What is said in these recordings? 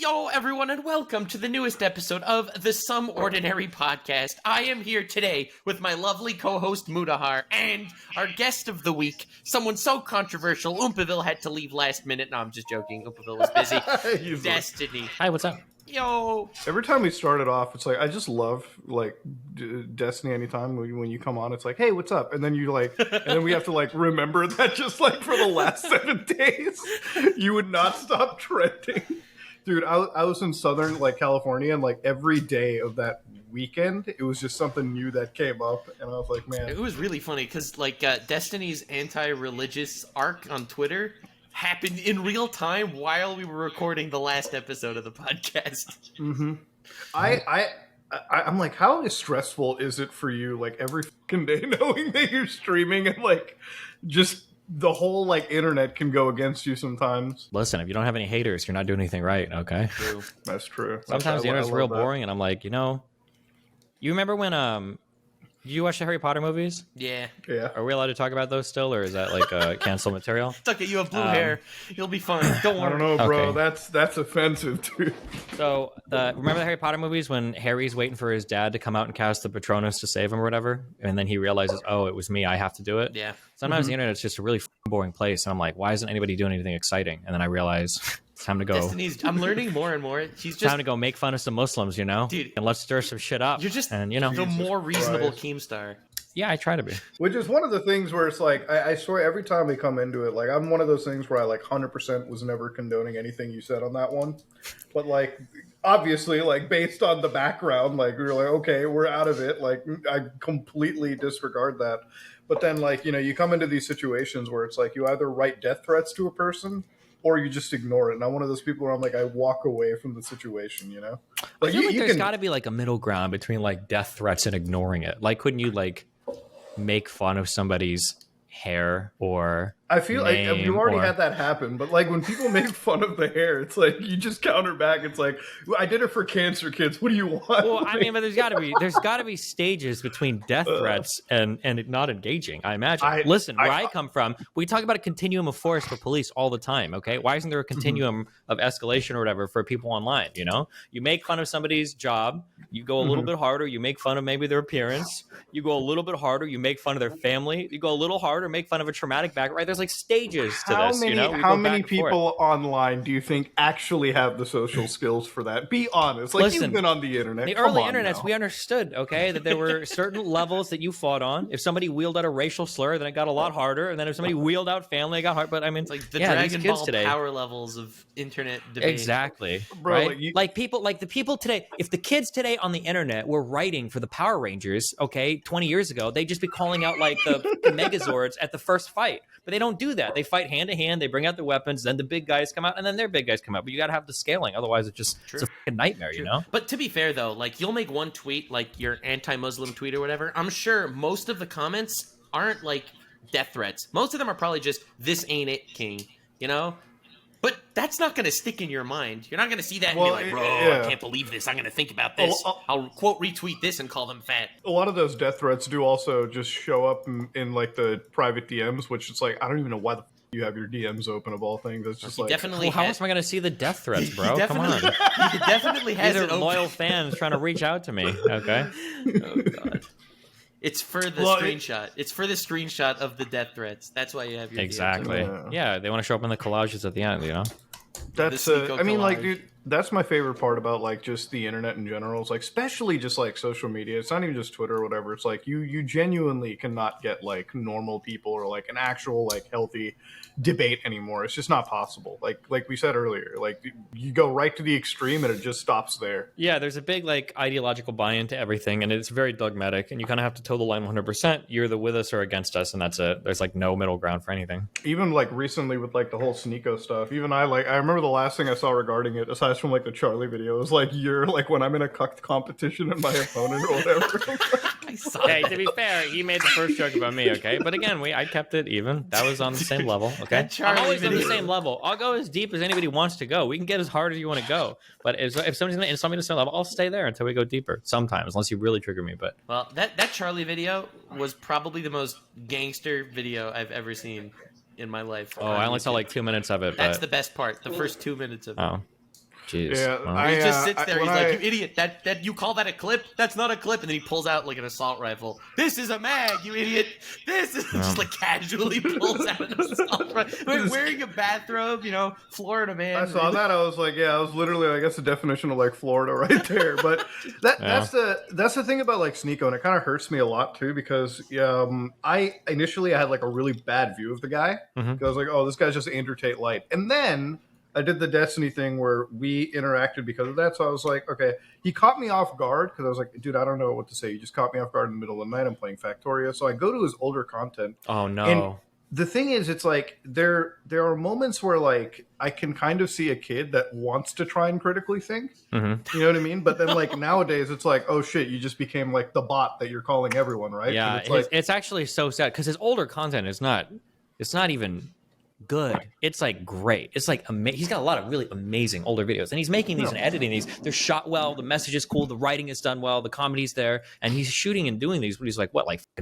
Yo, everyone, and welcome to the newest episode of the Some Ordinary Podcast. I am here today with my lovely co-host Mudahar and our guest of the week, someone so controversial, Oompaville had to leave last minute. No, I'm just joking. Oompaville was busy. Destiny. Hi, what's up? Yo. Every time we started off, it's like I just love like Destiny. Anytime when you come on, it's like, hey, what's up? And then you like, and then we have to like remember that just like for the last 7 days, you would not stop trending. Dude, I was in Southern like California, and like every day of that weekend, it was just something new that came up, and I was like, man, It was really funny because like Destiny's anti-religious arc on Twitter happened in real time while we were recording the last episode of the podcast. Mm-hmm. I'm like, how stressful is it for you, like every fucking day, knowing that you're streaming and like just the whole like internet can go against you sometimes. Listen, if you don't have any haters, you're not doing anything right, okay? True. That's true. Sometimes the internet's real boring, and I'm like, you remember when you watch the Harry Potter movies? Yeah. Yeah. Are we allowed to talk about those still, or is that like canceled material? It's okay, you have blue hair. You'll be fine. Don't worry. I don't know, bro. Okay. That's offensive, dude. So, remember the Harry Potter movies when Harry's waiting for his dad to come out and cast the Patronus to save him or whatever, and then he realizes, oh, it was me, I have to do it? Yeah. Sometimes the internet's just a really boring place, and I'm like, why isn't anybody doing anything exciting? And then I realize it's time to go. I'm learning more and more. She's just Time to go make fun of some Muslims, Dude, and let's stir some shit up. You're just and the more reasonable Christ. Keemstar. Yeah, I try to be. Which is one of the things where it's like, I swear every time we come into it, like I'm one of those things where I like 100% was never condoning anything you said on that one. But like, obviously, like based on the background, like we were like, okay, we're out of it. Like I completely disregard that. But then like, you come into these situations where it's like you either write death threats to a person or you just ignore it. And I'm one of those people where I'm like, I walk away from the situation, I Like feel like there's got to be like a middle ground between like death threats and ignoring it. Like, couldn't you like make fun of somebody's hair or I feel like name you already or- had that happen, but like when people make fun of the hair, it's like you just counter back. It's like, I did it for cancer kids. What do you want? Well, I mean, but there's got to be stages between death threats and not engaging. I imagine. Listen, where I come from, we talk about a continuum of force for police all the time. Okay, why isn't there a continuum of escalation or whatever for people online? You make fun of somebody's job, you go a little bit harder. You make fun of maybe their appearance. You go a little bit harder. You make fun of their family. You go a little harder. Make fun of a traumatic background. Right? There's like stages to this. How many people online do you think actually have the social skills for that? Be honest. Like, Listen, you've been on the internet. The Come early on internets, now. we understood, okay, that there were certain levels that you fought on. If somebody wheeled out a racial slur, then it got a lot harder. And then if somebody wheeled out family, it got hard. But I mean, It's like the these Dragon kids Ball today, power levels of internet debate. exactly, Bro, right? like, The people today. If the kids today on the internet were writing for the Power Rangers, okay, 20 years ago, they'd just be calling out like the Megazords at the first fight. But they don't do that. They fight hand to hand. They bring out the weapons. Then the big guys come out, and then their big guys come out. But you got to have the scaling, otherwise it's a fucking nightmare, But to be fair, though, like you'll make one tweet, like your anti-Muslim tweet or whatever. I'm sure most of the comments aren't like death threats. Most of them are probably just "This ain't it, King," But that's not going to stick in your mind. You're not going to see that and be like, bro, I can't believe this. I'm going to think about this. I'll quote retweet this and call them fat. A lot of those death threats do also just show up in like the private DMs, which it's like, I don't even know why the you have your DMs open of all things. It's just like, definitely. How else am I going to see the death threats, bro? Come on. He definitely has These are it open. loyal fans trying to reach out to me. Okay. Oh god. It's for the screenshot. It's for the screenshot of the death threats. That's why you have your Exactly. Yeah. Yeah, they want to show up in the collages at the end, That's The I mean, like, collage. dude, that's my favorite part about like just the internet in general. It's like, especially just like social media. It's not even just Twitter or whatever. It's like you genuinely cannot get like normal people or like an actual like healthy debate anymore. It's just not possible. Like we said earlier, like you go right to the extreme and it just stops there. Yeah, there's a big like ideological buy-in to everything, and it's very dogmatic, and you kind of have to toe the line 100%. You're either with us or against us, and that's it. There's like no middle ground for anything. Even like recently with like the whole Sneeko stuff, even I remember the last thing I saw regarding it, aside from like the Charlie video, was like you're like when I'm in a cucked competition and my opponent or whatever. I saw Hey, that. to be fair, he made the first joke about me, okay? But again, I kept it even. That was on the same level, okay? That Charlie I'm always on the video. same level. I'll go as deep as anybody wants to go. We can get as hard as you want to go. But if somebody's going to insult me to the same level, I'll stay there until we go deeper. Sometimes, unless you really trigger me. But Well, that Charlie video was probably the most gangster video I've ever seen in my life. I only saw like 2 minutes of it. That's But, the best part. The first 2 minutes of it. oh. Jeez. Yeah, Wow. He just sits there. He's like, "You idiot! That you call that a clip? That's not a clip." And then he pulls out like an assault rifle. This is a mag, you idiot! This is just like casually pulls out an assault rifle, wearing a bathrobe. Florida man. I saw that. I was like, yeah, I was literally, I guess, the definition of like Florida right there. But that's the thing about like Sneako, and it kind of hurts me a lot too because I had like a really bad view of the guy because I was like, oh, this guy's just Andrew Tate light, and then I did the Destiny thing where we interacted because of that. So I was like, okay, he caught me off guard because I was like, dude, I don't know what to say. You just caught me off guard in the middle of the night. I'm playing Factoria. So I go to his older content. Oh, no. And the thing is, it's like there are moments where like I can kind of see a kid that wants to try and critically think. You know what I mean? But then like nowadays it's like, oh shit, you just became like the bot that you're calling everyone, right? Yeah, it's actually so sad because his older content is not even good. It's like great. It's like he's got a lot of really amazing older videos, and he's making these and editing these. They're shot well. The message is cool. The writing is done well. The comedy's there, and he's shooting and doing these when he's like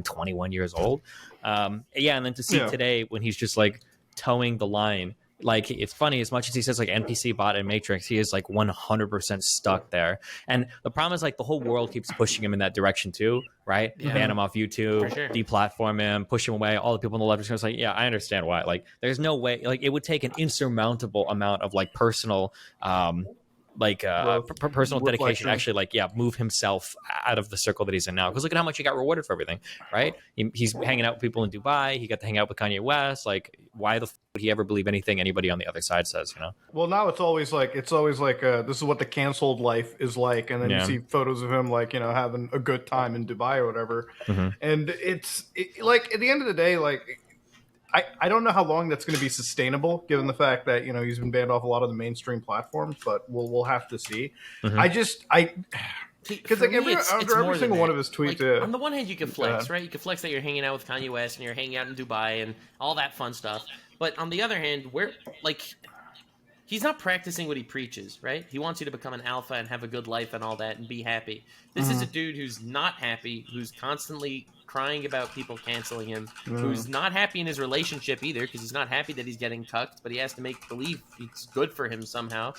21 years old. And then to see today when he's just like towing the line. Like, it's funny, as much as he says like NPC bot and Matrix, he is like 100% stuck there. And the problem is like the whole world keeps pushing him in that direction too, right? Yeah. Ban him off YouTube, sure. deplatform him, push him away. All the people on the left are just like, yeah, I understand why. Like, there's no way. Like, it would take an insurmountable amount of like personal personal dedication, actually move himself out of the circle that he's in now, because look at how much he got rewarded for everything, right? He's hanging out with people in Dubai. He got to hang out with Kanye West. Like, why the would he ever believe anything anybody on the other side says? Well, now it's always like this is what the canceled life is like, and then you see photos of him like having a good time in Dubai or whatever, and it's like at the end of the day, like I don't know how long that's going to be sustainable, given the fact that he's been banned off a lot of the mainstream platforms, but we'll have to see. Because like every single one of his tweets. Like, on the one hand, you can flex, right? You can flex that you're hanging out with Kanye West and you're hanging out in Dubai and all that fun stuff. But on the other hand, he's not practicing what he preaches, right? He wants you to become an alpha and have a good life and all that and be happy. This is a dude who's not happy, who's constantly crying about people canceling him, who's not happy in his relationship either, because he's not happy that he's getting cucked, but he has to make believe it's good for him somehow.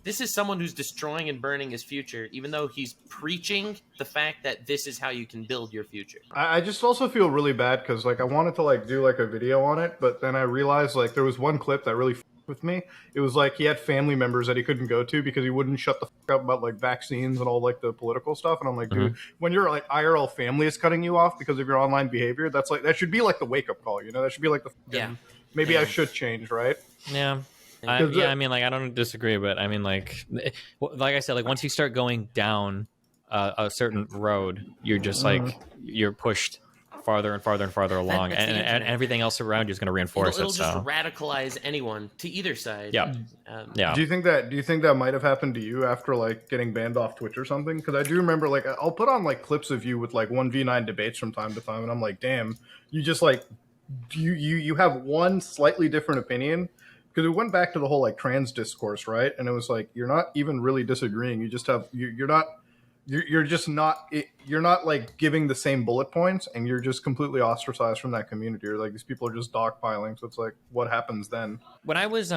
This is someone who's destroying and burning his future, even though he's preaching the fact that this is how you can build your future. I just also feel really bad because I wanted to do a video on it, but then I realized there was one clip that really with me. It was he had family members that he couldn't go to because he wouldn't shut the up about vaccines and all the political stuff. And I'm like, dude, when your IRL family is cutting you off because of your online behavior, that's that should be the wake up call. That should be maybe I should change, right? Yeah. I don't disagree, but I mean, like I said, once you start going down a certain road, you're just you're pushed farther and farther and farther along, and everything else around you is going to reinforce it'll just radicalize anyone to either side. Yeah. Do you think that might have happened to you after getting banned off Twitch or something? Because I do remember I'll put on clips of you with 1v9 debates from time to time, and I'm like, damn, you just you have one slightly different opinion. Because we went back to the whole trans discourse, right? And it was you're not even really disagreeing. You just have you're not giving the same bullet points, and you're just completely ostracized from that community. Or these people are just dogpiling. So it's what happens then? When I was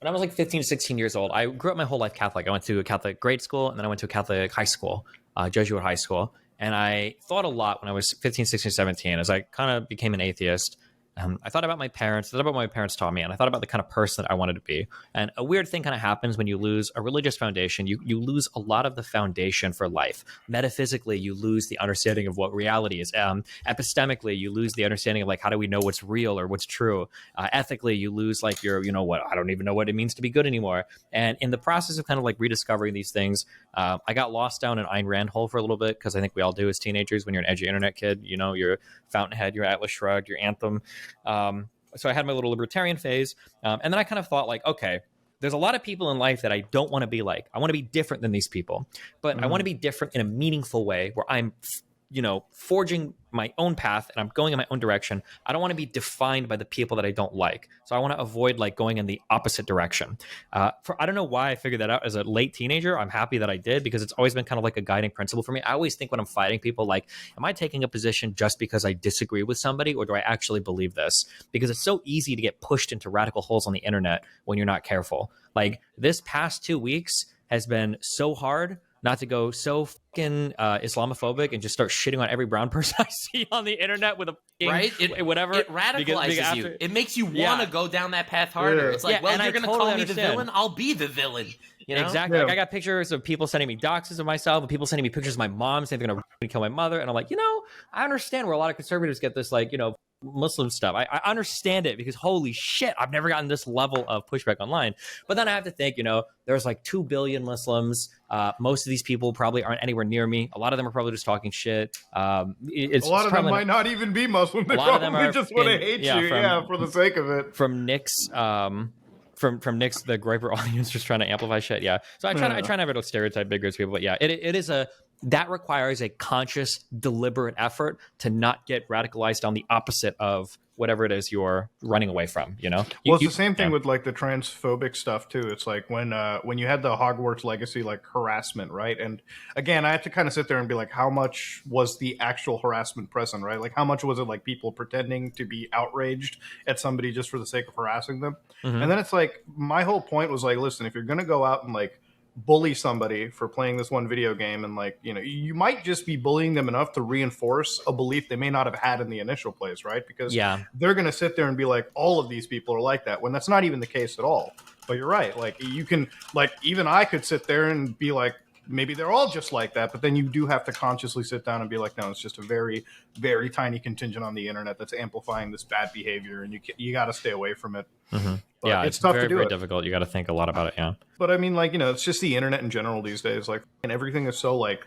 15, 16 years old, I grew up my whole life Catholic. I went to a Catholic grade school, and then I went to a Catholic high school, Jesuit high school. And I thought a lot when I was 15, 16, 17, as I kind of became an atheist. I thought about my parents, I thought about what my parents taught me, and I thought about the kind of person that I wanted to be. And a weird thing kind of happens when you lose a religious foundation. You lose a lot of the foundation for life. Metaphysically, you lose the understanding of what reality is. Epistemically, you lose the understanding of how do we know what's real or what's true. Ethically, you lose your, I don't even know what it means to be good anymore. And in the process of kind of rediscovering these things, I got lost down an Ayn Rand hole for a little bit, because I think we all do as teenagers when you're an edgy internet kid. Your Fountainhead, your Atlas Shrugged, your Anthem. So I had my little libertarian phase, and then I kind of thought okay, there's a lot of people in life that I don't want to be like. I want to be different than these people, but I want to be different in a meaningful way where I'm forging my own path and I'm going in my own direction. I don't want to be defined by the people that I don't like. So I want to avoid like going in the opposite direction. I don't know why I figured that out as a late teenager. I'm happy that I did, because it's always been kind of like a guiding principle for me. I always think when I'm fighting people, like, am I taking a position just because I disagree with somebody, or do I actually believe this? Because it's so easy to get pushed into radical holes on the internet when you're not careful. Like this past 2 weeks has been so hard not to go so fucking Islamophobic and just start shitting on every brown person I see on the internet with a fucking, whatever. It radicalizes you. It makes you want to go down that path harder. It's like, well, you're going to call me the villain, I'll be the villain. You know? Exactly. Like I got pictures of people sending me doxes of myself, and people sending me pictures of my mom saying they're going to kill my mother. And I'm like, I understand where a lot of conservatives get this, like, Muslim stuff. I understand it, because holy shit, I've never gotten this level of pushback online. But then I have to think, there's like 2 billion Muslims. Most of these people probably aren't anywhere near me. A lot of them are probably just talking shit. A lot of them might not even be Muslim. They probably just want to hate you, for the sake of it. From Nick's, from Nick's, the Groyper audience just trying to amplify shit. Yeah. So I try never to stereotype big groups of people, but yeah, it is that requires a conscious, deliberate effort to not get radicalized on the opposite of whatever it is you're running away from, Well, it's the same thing with like the transphobic stuff too. It's like when you had the Hogwarts Legacy like harassment, right? And again, I have to kind of sit there and be like, how much was the actual harassment present, right? Like how much was it like people pretending to be outraged at somebody just for the sake of harassing them? Mm-hmm. And then it's like, my whole point was like, listen, if you're going to go out and like bully somebody for playing this one video game, and like, you might just be bullying them enough to reinforce a belief they may not have had in the initial place, right? Because they're going to sit there and be like, all of these people are like that, when that's not even the case at all. But you're right, like you can, like, even I could sit there and be like, maybe they're all just like that, but then you do have to consciously sit down and be like, no, it's just a very, very tiny contingent on the internet that's amplifying this bad behavior, and you got to stay away from it. Mm-hmm. Yeah, it's tough very, to do very difficult. You got to think a lot about it. Yeah, but I mean, like, it's just the internet in general these days. Like, and everything is so like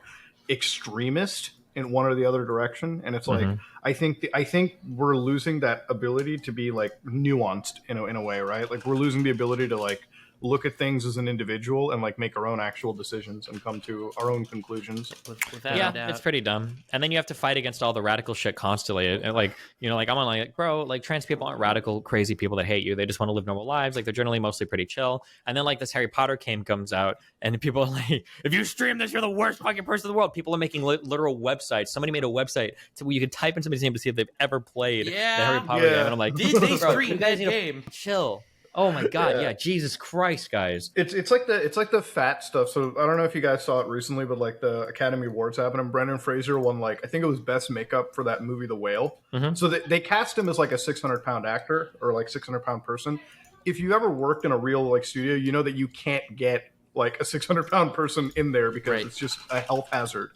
extremist in one or the other direction, and it's like I think we're losing that ability to be like nuanced in a way, right? Like we're losing the ability to like look at things as an individual and like make our own actual decisions and come to our own conclusions. It's pretty dumb. And then you have to fight against all the radical shit constantly. And like, like I'm on like, bro, like trans people aren't radical, crazy people that hate you. They just want to live normal lives. Like they're generally mostly pretty chill. And then like this Harry Potter game comes out, and people are like, if you stream this, you're the worst fucking person in the world. People are making literal websites. Somebody made a website where you could type in somebody's name to see if they've ever played the Harry Potter game. And I'm like, they stream that game. Chill. Oh my god, yeah, Jesus Christ, guys. It's like the fat stuff. So I don't know if you guys saw it recently, but like the Academy Awards happened, and Brendan Fraser won like, I think it was best makeup for that movie The Whale. Mm-hmm. So they cast him as like a 600-pound actor, or like 600-pound person. If you ever worked in a real like studio, you know that you can't get like a 600-pound person in there because it's just a health hazard.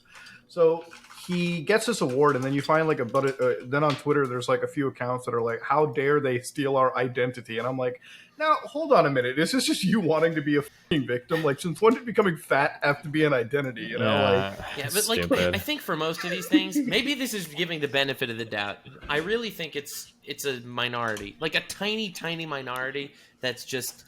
So he gets this award, and then you find like then on Twitter there's like a few accounts that are like, how dare they steal our identity? And I'm like, now hold on a minute, is this just you wanting to be a fucking victim? Like, since when did becoming fat have to be an identity? But like I think for most of these things, maybe this is giving the benefit of the doubt. I really think it's a minority, like a tiny minority that's just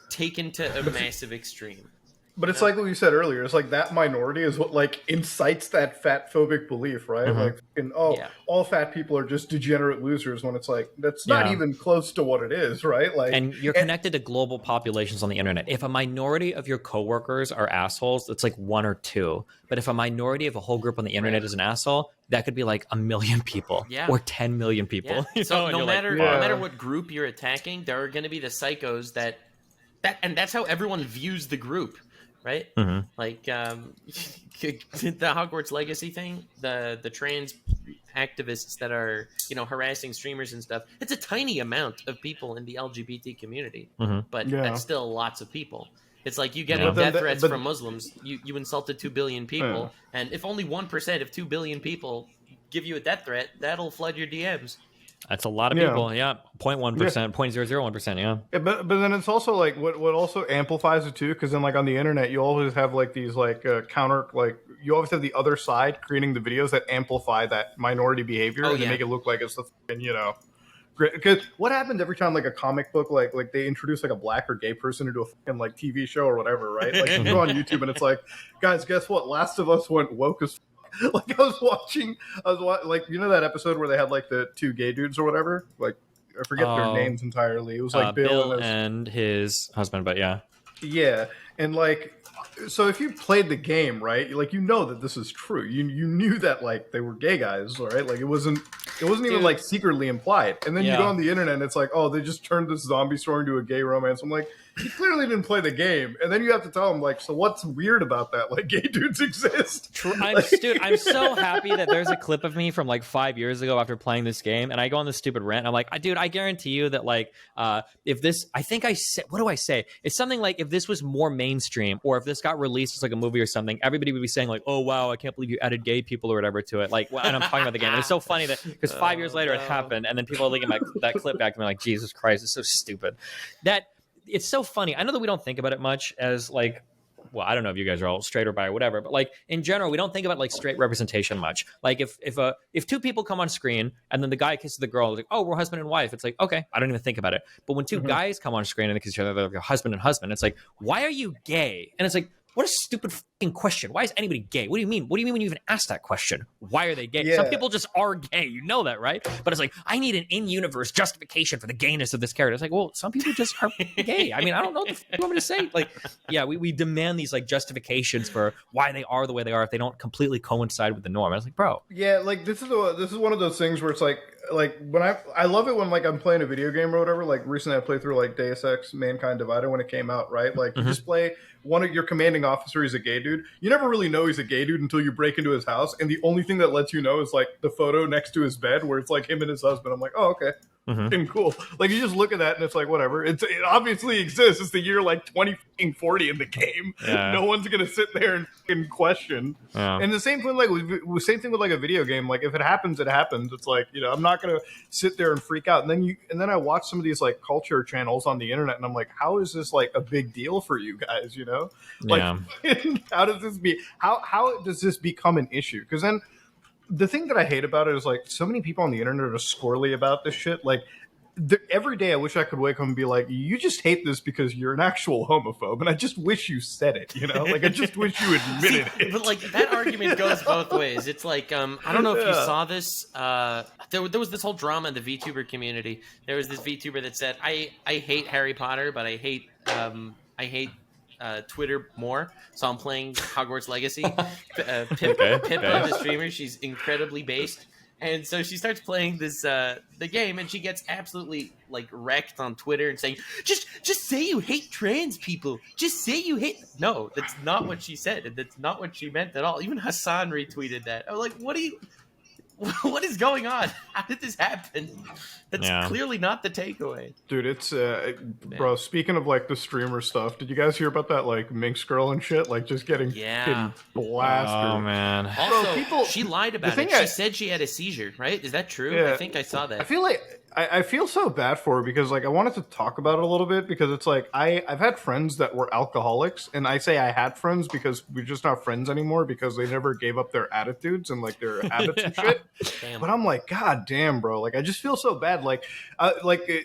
taken to a massive extreme. But it's like what you said earlier. It's like that minority is what like incites that fat phobic belief, right? Mm-hmm. Like, all fat people are just degenerate losers. When it's like that's not even close to what it is, right? Like, and you're connected to global populations on the internet. If a minority of your coworkers are assholes, it's like 1 or 2. But if a minority of a whole group on the internet is an asshole, that could be like 1 million people or 10 million people. Yeah. So no matter what group you're attacking, there are going to be the psychos that and that's how everyone views the group. Right? Mm-hmm. Like the Hogwarts Legacy thing, the trans activists that are, harassing streamers and stuff. It's a tiny amount of people in the LGBT community, but that's still lots of people. It's like you get death threats from Muslims. You insulted 2 billion people, and if only 1% of 2 billion people give you a death threat, that'll flood your DMs. That's a lot of people, 0.1%, 0.001%, But then it's also like what also amplifies it too, because then like on the internet you always have like these like counter, like you always have the other side creating the videos that amplify that minority behavior and they make it look like it's the great. Because what happens every time like a comic book like they introduce like a black or gay person into a fucking like TV show or whatever, right? Like you go on YouTube and it's like, guys, guess what? Last of Us went woke as fuck. like like, you know that episode where they had like the two gay dudes or whatever, like I forget their names entirely. It was like Bill and his husband, but yeah, and like, so if you played the game, right, like, you know that this is true. You knew that like they were gay guys, right? Like it wasn't even like secretly implied. And then you go on the internet and it's like, oh, they just turned this zombie story into a gay romance. I'm like, you clearly didn't play the game. And then you have to tell them like, so what's weird about that? Like, gay dudes exist. Dude, I'm so happy that there's a clip of me from like 5 years ago after playing this game, and I go on this stupid rant. I'm like, dude, I guarantee you that like, if this, I think I said, what do I say? It's something like, if this was more mainstream, or if this got released as like a movie or something, everybody would be saying like, oh wow, I can't believe you added gay people or whatever to it. Like, and I'm talking about the game. And it's so funny that because 5 years later it happened, and then people are linking that clip back to me like, Jesus Christ, it's so stupid. That it's so funny. I know that we don't think about it much as like, well, I don't know if you guys are all straight or bi or whatever, but like in general, we don't think about like straight representation much. Like if two people come on screen and then the guy kisses the girl, like, oh, we're husband and wife. It's like, okay, I don't even think about it. But when two guys come on screen and they kiss each other, they're like husband and husband. It's like, why are you gay? And it's like, what a stupid fucking question. Why is anybody gay? What do you mean? What do you mean when you even ask that question? Why are they gay? Yeah. Some people just are gay. You know that, right? But it's like, I need an in-universe justification for the gayness of this character. It's like, well, some people just are gay. I mean, I don't know what the fuck you want me to say. Like, yeah, we demand these like justifications for why they are the way they are if they don't completely coincide with the norm. I was like, bro. Yeah, like this is one of those things where it's like when I love it when like I'm playing a video game or whatever. Like recently I played through like Deus Ex Mankind Divided when it came out, right? Like you just play one of your commanding officer is a gay dude. You never really know he's a gay dude until you break into his house, and the only thing that lets you know is like the photo next to his bed where it's like him and his husband. I'm like, oh, okay. And cool. Like you just look at that and it's like whatever. It obviously exists. It's the year like 2040 in the game. Yeah. No one's gonna sit there and question. Yeah. And the same thing with like a video game. Like if it happens, it happens. It's like, you know, I'm not gonna sit there and freak out. And then I watch some of these like culture channels on the internet and I'm like, how is this like a big deal for you guys? You know, like how does this become an issue? Because then the thing that I hate about it is like so many people on the internet are squirrely about this shit. Like every day I wish I could wake up and be like, you just hate this because you're an actual homophobe, and I just wish you said it, you know? Like I just wish you admitted it. But like that argument goes both ways. It's like I don't know if you saw this. There was this whole drama in the VTuber community. There was this VTuber that said, I hate Harry Potter, but I hate Twitter more, so I'm playing Hogwarts Legacy. Pippa, the streamer, she's incredibly based, and so she starts playing this the game, and she gets absolutely like wrecked on Twitter and saying, just say you hate trans people. Just say you hate. No, that's not what she said, and that's not what she meant at all. Even Hassan retweeted that. I was like, what is going on? How did this happen? That's clearly not the takeaway. Dude, it's bro, speaking of like the streamer stuff, did you guys hear about that like Minx girl and shit? Like just getting blasted. Oh man. Also, bro, she lied about it. She said she had a seizure, right? Is that true? Yeah. I think I saw that. I feel like I feel so bad for her because like I wanted to talk about it a little bit because it's like I've had friends that were alcoholics, and I say I had friends because we're just not friends anymore because they never gave up their attitudes and like their habits and shit. Damn. But I'm like, God damn, bro, like I just feel so bad. Like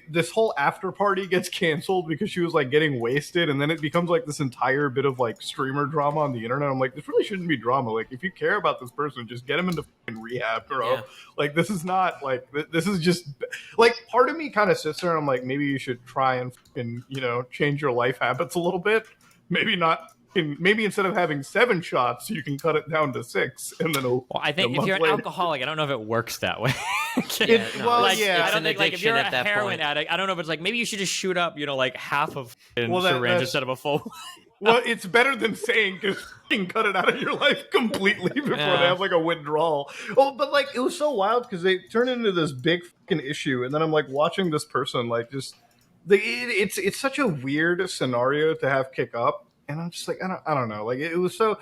this whole after party gets canceled because she was like getting wasted, and then it becomes like this entire bit of like streamer drama on the internet. I'm like, this really shouldn't be drama. Like if you care about this person, just get him into rehab, bro. Yeah. Like this is not like this is just. Like, part of me kind of sits there and I'm like, maybe you should try and, you know, change your life habits a little bit. Maybe not. Maybe instead of having 7 shots, you can cut it down to 6. And then I think if you're an alcoholic, I don't know if it works that way. I don't think like if you're a heroin addict, I don't know if it's like maybe you should just shoot up, you know, like half of syringe instead of a full. Well, it's better than saying just cut it out of your life completely before they have like a withdrawal. Oh, but like it was so wild because they turned into this big fucking issue, and then I'm like watching this person like just it's such a weird scenario to have kick up, and I'm just like I don't know, like it was so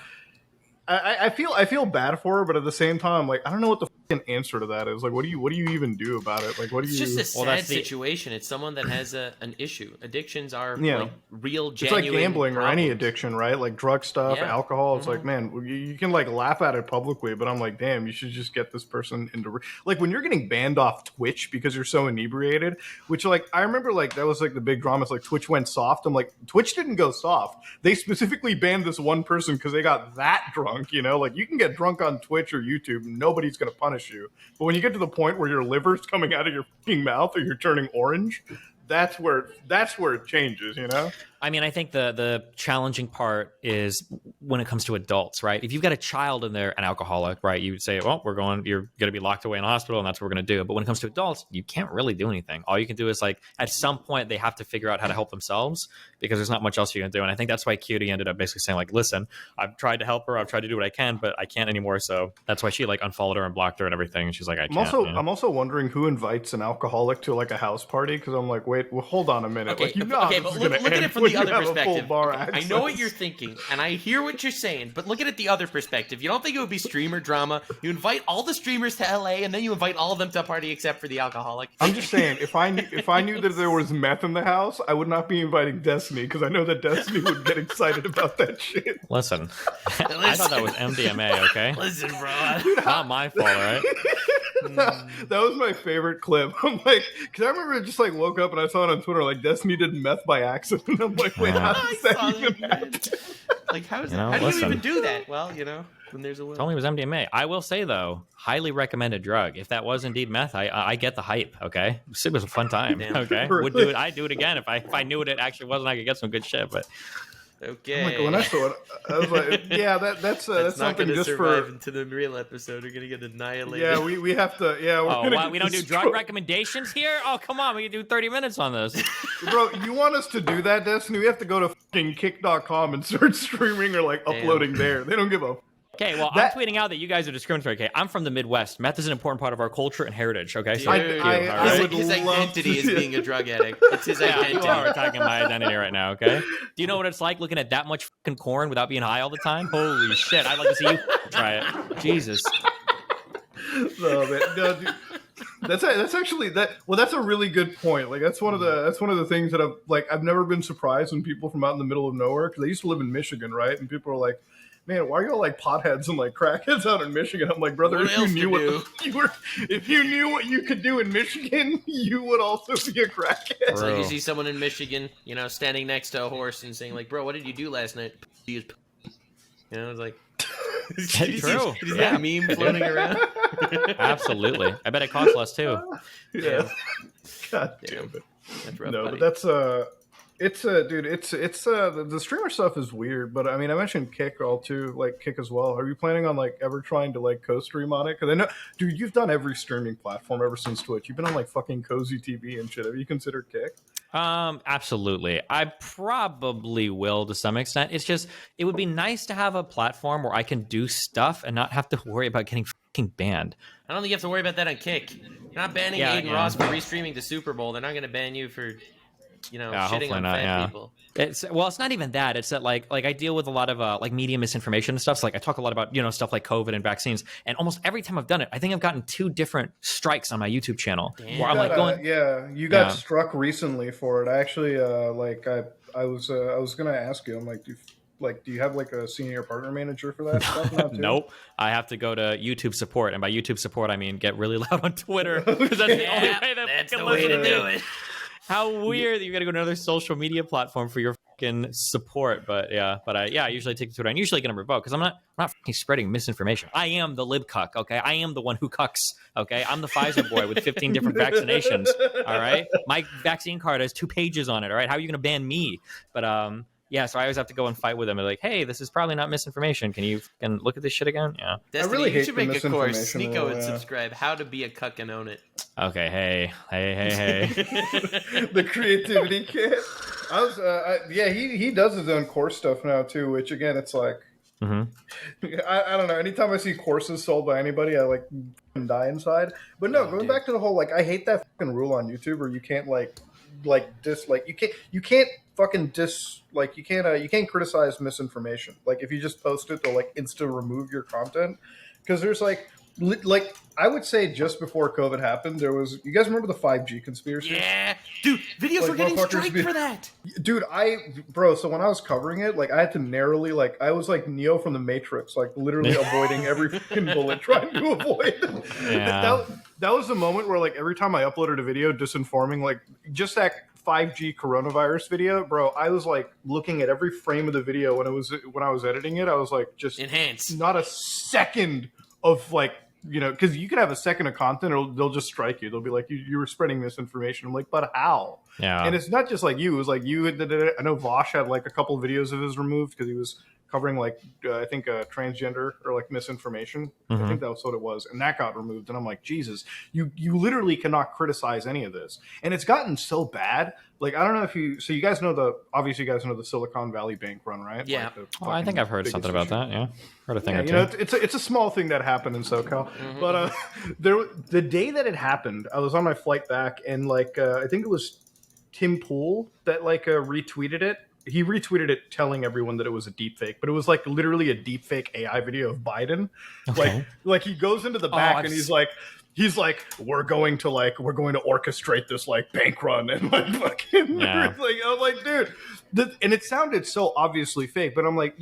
I feel bad for her, but at the same time, like I don't know what the an answer to that is? Like, what do you even do about it? Like, what do It's you? just a sad situation. It's someone that has an issue. Addictions are like real, It's genuine like gambling problems. or any addiction, right? Like drug stuff, alcohol. It's like, man, you can like laugh at it publicly, but I'm like, damn, you should just get this person into like when you're getting banned off Twitch because you're so inebriated. Which like I remember like that was like the big drama. It's like Twitch went soft. I'm like, Twitch didn't go soft. They specifically banned this one person because they got that drunk. You know, like you can get drunk on Twitch or YouTube, nobody's gonna punish you. But when you get to the point where your liver's coming out of your fucking mouth or you're turning orange, that's where it changes, you know? I mean, I think the challenging part is when it comes to adults, right? If you've got a child and they're an alcoholic, right, you say, well, you're going to be locked away in a hospital and that's what we're going to do. But when it comes to adults, you can't really do anything. All you can do is like at some point they have to figure out how to help themselves because there's not much else you can do. And I think that's why Cutie ended up basically saying like, listen, I've tried to help her. I've tried to do what I can, but I can't anymore. So that's why she like unfollowed her and blocked her and everything. And she's like, I'm also wondering who invites an alcoholic to like a house party. Cause I'm like, wait, well, hold on a minute. Okay, like, you know but look at it from the other perspective. I know what you're thinking, and I hear what you're saying, but look at it the other perspective. You don't think it would be streamer drama? You invite all the streamers to LA, and then you invite all of them to a party except for the alcoholic. I'm just saying, if I knew that there was meth in the house, I would not be inviting Destiny, because I know that Destiny would get excited about that shit. Listen. I thought that was MDMA, okay? Listen, bro. Not my fault, right? That was my favorite clip. I'm like, because I remember just like woke up and I saw it on Twitter, like Destiny did meth by accident. I'm like, wait, how does that even happen? Like, how do you even do that? Well, when there's a will. It only was MDMA. I will say though, highly recommended drug. If that was indeed meth, I get the hype. Okay, it was a fun time. Damn. Okay, would do it. I'd do it again if I knew what it actually was and I could get some good shit. But okay. Like, when I saw it, I was like, yeah, that's not something just survive for into the real episode. We're gonna get annihilated. Yeah, we have to. Yeah, we don't do drug recommendations here. Oh, come on, we can do 30 minutes on this. Bro, you want us to do that, Destiny? We have to go to fucking kick.com and start streaming or like uploading there. They don't give a. Okay, well, I'm tweeting out that you guys are discriminatory. Okay, I'm from the Midwest. Meth is an important part of our culture and heritage. Okay, so his identity is being a drug addict. It's his identity. You are attacking my identity right now. Okay, do you know what it's like looking at that much fucking corn without being high all the time? Holy shit! I'd like to see you try it. Jesus. No, dude. That's actually that. Well, that's a really good point. Like that's one of the things that I've never been surprised when people from out in the middle of nowhere, because I used to live in Michigan, right? And people are like, man, why are y'all like potheads and like crackheads out in Michigan? I'm like, brother, if you knew what you could do in Michigan, you would also be a crackhead. It's like you see someone in Michigan, standing next to a horse and saying like, bro, what did you do last night? It's like, true. Is that meme floating around? Absolutely. I bet it costs less too. Yeah. God damn it. That's rough, no, buddy. but that's dude, it's the streamer stuff is weird, but I mean, I mentioned Kick Kick as well. Are you planning on like ever trying to like co-stream on it? Because I know, dude, you've done every streaming platform ever since Twitch. You've been on like fucking Cozy TV and shit. Have you considered Kick? Absolutely. I probably will to some extent. It's just, it would be nice to have a platform where I can do stuff and not have to worry about getting fucking banned. I don't think you have to worry about that on Kick. You're not banning Aiden Ross for restreaming the Super Bowl. They're not going to ban you for, shitting on fat people. It's not even that. It's that like I deal with a lot of like media misinformation and stuff. So like I talk a lot about stuff like COVID and vaccines, and almost every time I've done it, I think I've gotten 2 different strikes on my YouTube channel. Damn. Where I'm like going, you got struck recently for it. I actually I was gonna ask you. I'm like, do you have like a senior partner manager for that stuff now too? Nope. I have to go to YouTube support, and by YouTube support I mean get really loud on Twitter, because that's the only way that's the way to do it. How weird that you got to go to another social media platform for your fucking support. But I usually take the Twitter. I'm usually going to revoke because I'm not fucking spreading misinformation. I am the lib cuck, okay? I am the one who cucks, okay? I'm the Pfizer boy with 15 different vaccinations, all right? My vaccine card has 2 pages on it, all right? How are you going to ban me? But so I always have to go and fight with them. They're like, hey, this is probably not misinformation. Can you look at this shit again? Yeah. Destiny, I really hate you should the make a course. misinformation Sneeko rule, and subscribe. How to be a cuck and own it. Okay, hey. The creativity kit. He does his own course stuff now too, which again, it's like, I don't know. Anytime I see courses sold by anybody, I like die inside. But no, going back to the whole, like, I hate that fucking rule on YouTube where you can't you can't criticize misinformation. Like if you just post it, they'll like insta remove your content, because there's like like I would say just before COVID happened, there was. You guys remember the 5G conspiracy? Yeah, dude, videos Like, were getting motherfuckers striked for that. Dude, so when I was covering it, like I had to narrowly, like I was like Neo from the Matrix, like literally avoiding every fucking bullet, trying to avoid. Yeah. That was the moment where like every time I uploaded a video disinforming, like just that 5G coronavirus video, bro, I was like looking at every frame of the video when I was editing it. I was like, just Enhance. not a second of like, because you could have a second of content, or they'll just strike you. They'll be like, you were spreading misinformation. I'm like, but how? Yeah. And it's not just like you. It was like you. I know Vosh had like a couple of videos of his removed because he was covering like I think transgender or like misinformation. I think that was what it was, and that got removed. And I'm like, Jesus, you literally cannot criticize any of this. And it's gotten so bad. Like I don't know if you guys know obviously you guys know the Silicon Valley bank run, right? Yeah. Like I think I've heard something about that. Yeah, heard a thing or two. It's a small thing that happened in SoCal, but the day that it happened, I was on my flight back, and like I think it was Tim Pool that like retweeted it. He retweeted it telling everyone that it was a deep fake, but it was like literally a deep fake AI video of Biden. Okay. Like he goes into the back and he's like, we're going to orchestrate this like bank run and like fucking like I'm like, dude, and it sounded so obviously fake, but I'm like,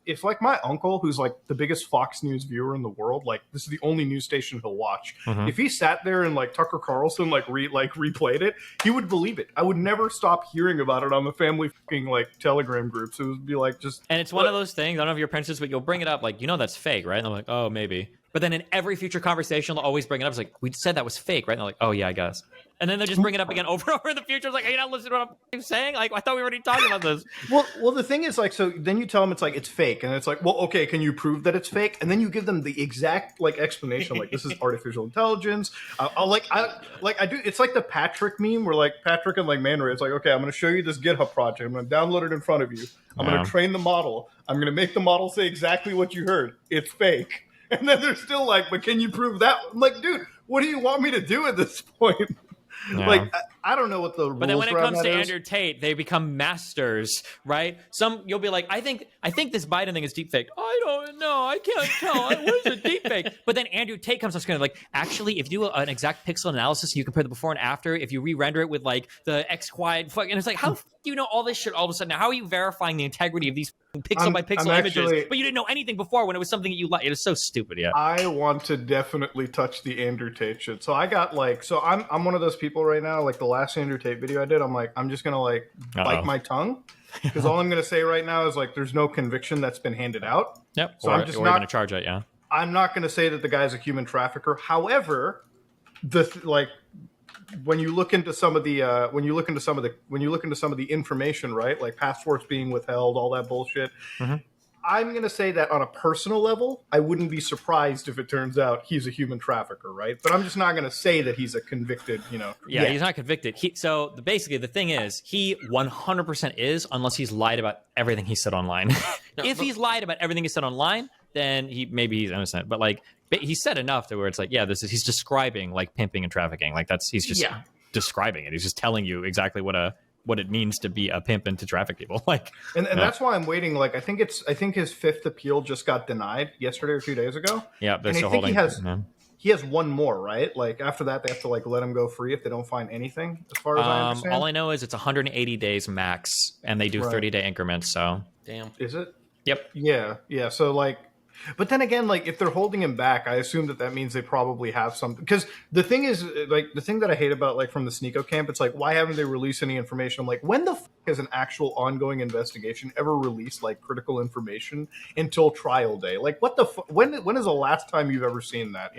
if like my uncle, who's like the biggest Fox News viewer in the world, like this is the only news station he'll watch. If he sat there and like Tucker Carlson replayed it, he would believe it. I would never stop hearing about it on the family fucking like Telegram groups. It would be like just. And it's one of those things. I don't know if you're Princess, but you'll bring it up like, that's fake, right? And I'm like, oh, maybe. But then in every future conversation, they'll always bring it up. It's like, we said that was fake, right? And they're like, oh yeah, I guess. And then they'll just bring it up again over and over in the future. It's like, are you not listening to what I'm saying? Like, I thought we were already talking about this. Well, the thing is, like, so then you tell them it's fake, and it's like, well, okay, can you prove that it's fake? And then you give them the exact like explanation, like this is artificial intelligence. I do. It's like the Patrick meme, where like Patrick and like Mandarin, it's like, okay, I'm going to show you this GitHub project. I'm going to download it in front of you. I'm going to train the model. I'm going to make the model say exactly what you heard. It's fake. And then they're still like, but can you prove that? I'm like, dude, what do you want me to do at this point? Yeah. Like, I don't know what the rules. But then when it comes to is. Andrew Tate, they become masters, right? You'll be like, I think this Biden thing is deepfake. I don't know. I can't tell. What is a deepfake? But then Andrew Tate comes on screen like, actually, if you do an exact pixel analysis, you compare the before and after. If you re-render it with like the XY, and it's like, how do you know all this shit all of a sudden? Now, how are you verifying the integrity of these pixel by pixel images? But you didn't know anything before when it was something that you liked. It is so stupid. Yeah. I want to definitely touch the Andrew Tate shit. So I got like, I'm one of those people right now. Like the last Andrew Tate video I did, I'm like, I'm just gonna like bite my tongue because all I'm gonna say right now is like, there's no conviction that's been handed out. Yep. So I'm just not gonna charge it. Yeah. I'm not gonna say that the guy's a human trafficker. However, when you look into some of the information, right? Like passports being withheld, all that bullshit. I'm going to say that on a personal level, I wouldn't be surprised if it turns out he's a human trafficker, right? But I'm just not going to say that he's a convicted, Yeah, he's not convicted. Basically, the thing is, he 100% is, unless he's lied about everything he said online. If he's lied about everything he said online, then maybe he's innocent. But like, he said enough to where it's like, yeah, he's describing like pimping and trafficking. Like he's just describing it. He's just telling you exactly what it means to be a pimp and to traffic people. Like, and that's why I'm waiting. Like, I think his fifth appeal just got denied yesterday or 2 days ago. Yeah, and I think he has one more, right? Like after that, they have to like let him go free if they don't find anything. As far as I understand, all I know is it's 180 days max, and they do 30-day increments. So, damn, is it? Yep. Yeah. So like. But then again, like if they're holding him back, I assume that means they probably have something. Because the thing is, like the thing that I hate about like from the Sneeko camp, it's like, why haven't they released any information? I'm like, when the f has an actual ongoing investigation ever released like critical information until trial day? Like what the when is the last time you've ever seen that?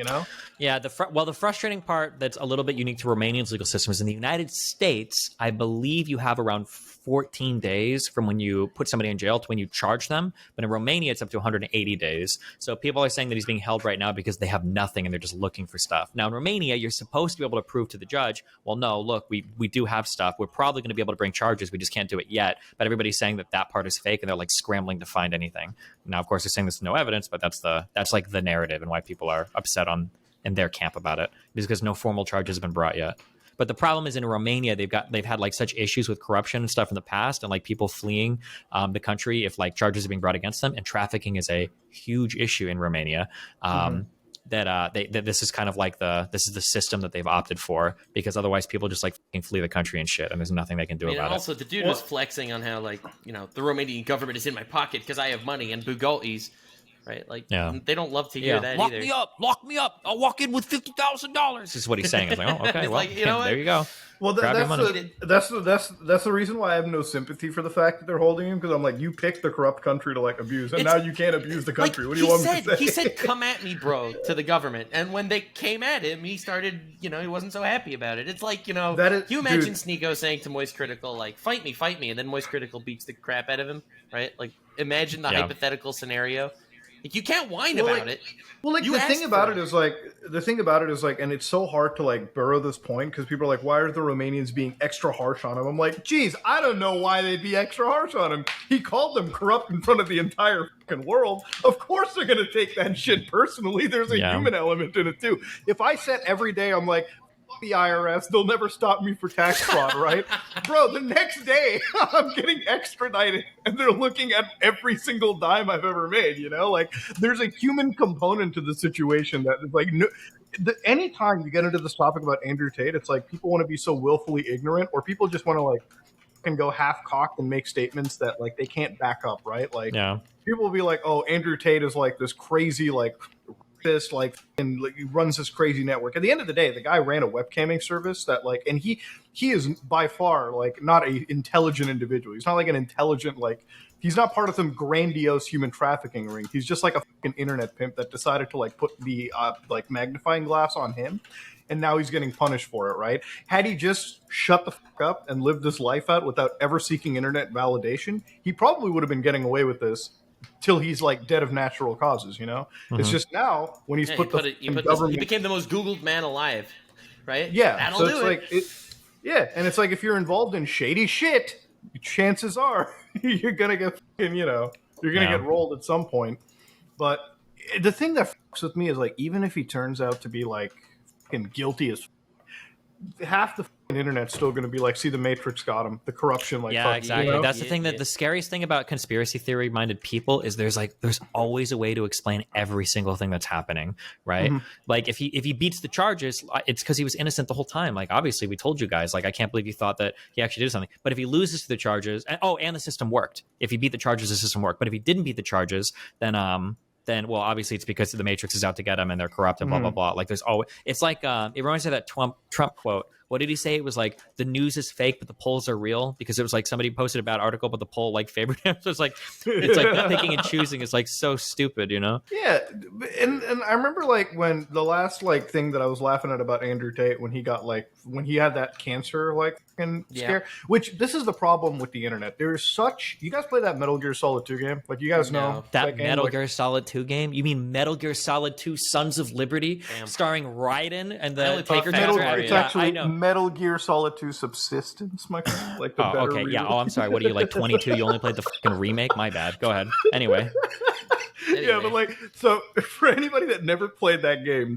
Yeah. The frustrating part that's a little bit unique to Romania's legal system is in the United States, I believe you have around 14 days from when you put somebody in jail to when you charge them. But in Romania, it's up to 180 days. So people are saying that he's being held right now because they have nothing and they're just looking for stuff. Now, in Romania, you're supposed to be able to prove to the judge, well, no, look, we do have stuff. We're probably going to be able to bring charges. We just can't do it yet. But everybody's saying that part is fake and they're like scrambling to find anything. Now, of course, they're saying there's no evidence, but that's like the narrative and why people are upset in their camp about it, because no formal charges have been brought yet. But the problem is in Romania, they've had like such issues with corruption and stuff in the past, and like people fleeing the country if like charges are being brought against them, and trafficking is a huge issue in Romania. that that this is kind of like this is the system that they've opted for, because otherwise people just like fucking flee the country and shit, and there's nothing they can do about also, the dude was flexing on how, like, the Romanian government is in my pocket because I have money and Bugattis, right? Like, they don't love to hear that either. Lock me up. I'll walk in with $50,000. This is what he's saying. I was like, oh, okay, well, like, you know what? There you go. Well, that's the reason why I have no sympathy for the fact that they're holding him, because I'm like, you picked the corrupt country to like abuse, and now you can't abuse the country. What do you want me to say? He said, "Come at me, bro," to the government, and when they came at him, he started, he wasn't so happy about it. It's like, you imagine Sneeko saying to Moist Critical, like, "Fight me," and then Moist Critical beats the crap out of him, right? Like, imagine the hypothetical scenario. Like, you can't whine about it. Well, like, the thing about it is like, and it's so hard to like burrow this point, because people are like, why are the Romanians being extra harsh on him? I'm like, geez, I don't know why they'd be extra harsh on him. He called them corrupt in front of the entire fucking world. Of course they're going to take that shit personally. There's a human element in it too. If I said every day, I'm like, the IRS, they'll never stop me for tax fraud, right? Bro, the next day I'm getting extradited and they're looking at every single dime I've ever made, like, there's a human component to the situation that is like, anytime you get into this topic about Andrew Tate, it's like people want to be so willfully ignorant, or people just want to like can go half cocked and make statements that like they can't back up, right? Like, people will be like, oh, Andrew Tate is like this crazy like this, like, and like, he runs this crazy network. At the end of the day, the guy ran a webcamming service that like, and he is by far like not a intelligent individual. He's not like an intelligent, like, he's not part of some grandiose human trafficking ring. He's just like a fucking internet pimp that decided to like put the like magnifying glass on him, and now he's getting punished for it, right? Had he just shut the fuck up and lived this life out without ever seeking internet validation, he probably would have been getting away with this till he's like dead of natural causes, It's just now when he's government, he became the most Googled man alive, right? Yeah, that'll so do it's like and it's like, if you're involved in shady shit, chances are you're gonna get fucking, you're gonna get rolled at some point. But the thing that fucks with me is like, even if he turns out to be like fucking guilty as half the internet's still going to be like, see, the Matrix got him, the corruption, like, exactly. That's the thing, that the scariest thing about conspiracy theory minded people is there's always a way to explain every single thing that's happening, right? Like, if he beats the charges, it's because he was innocent the whole time. Like, obviously we told you guys, like, I can't believe you thought that he actually did something. But if he loses to the charges, and the system worked, if he beat the charges, the system worked. But if he didn't beat the charges, then well, obviously it's because the Matrix is out to get him and they're corrupt and blah blah blah. Like, there's always, it's like it reminds me of that Trump quote. What did he say? It was like, the news is fake, but the polls are real, because it was like somebody posted a bad article, but the poll like favored him. So it's like picking and choosing is like so stupid, Yeah, and I remember like when the last like thing that I was laughing at about Andrew Tate, when he had that cancer like scare. Which, this is the problem with the internet. There's such, you guys play that Metal Gear Solid 2 game? Like, you guys know that Metal Gear Solid 2 game? You mean Metal Gear Solid 2 Sons of Liberty, starring Raiden and the Taker Tower? It's actually Metal Gear Solid 2 Subsistence, my friend. Like, the better okay, yeah. Oh, I'm sorry. What are you, like 22? You only played the fucking remake? My bad. Go ahead. Anyway. Yeah, but like, so for anybody that never played that game,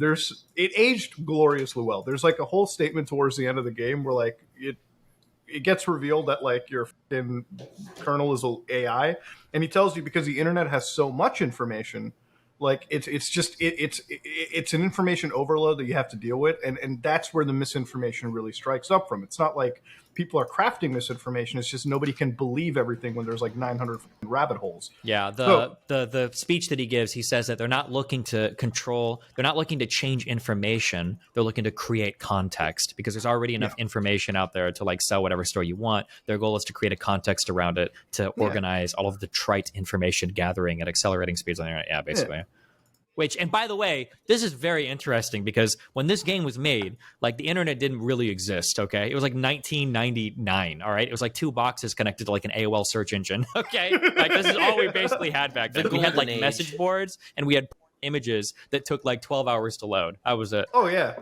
it aged gloriously well. There's like a whole statement towards the end of the game where like it gets revealed that like your fucking kernel is an AI, and he tells you, because the internet has so much information, like it's an information overload that you have to deal with, and that's where the misinformation really strikes up from. It's not like people are crafting misinformation, it's just nobody can believe everything when there's like 900 rabbit holes. Yeah, the speech that he gives, he says that they're not looking to control, they're not looking to change information, they're looking to create context, because there's already enough information out there to like sell whatever story you want. Their goal is to create a context around it, to organize all of the trite information gathering at accelerating speeds on the internet. Yeah, basically. Which, and by the way, this is very interesting, because when this game was made, like, the internet didn't really exist, okay? It was like 1999, all right? It was like 2 boxes connected to like an AOL search engine, okay? Like, this is all we basically had back then. We had like message boards, and we had images that took like 12 hours to load. That was it. Oh yeah.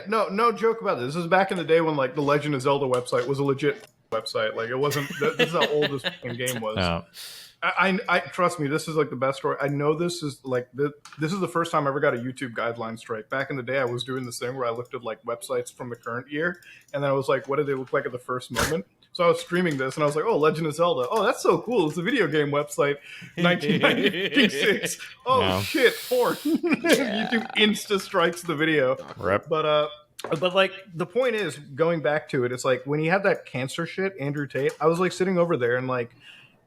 No joke about this. This is back in the day when like the Legend of Zelda website was a legit website. Like, it wasn't, this is how old this game was. Oh. I trust me, this is like the best story. I know this is like this is the first time I ever got a YouTube guideline strike. Back in the day, I was doing this thing where I looked at like websites from the current year, and then I was like, what did they look like at the first moment? So I was streaming this, and I was like, "Oh, Legend of Zelda. Oh, that's so cool. It's a video game website, 1996. Oh shit, porn. YouTube insta strikes the video. Rip. But like the point is, going back to it, it's like when he had that cancer shit, Andrew Tate. I was like sitting over there, and like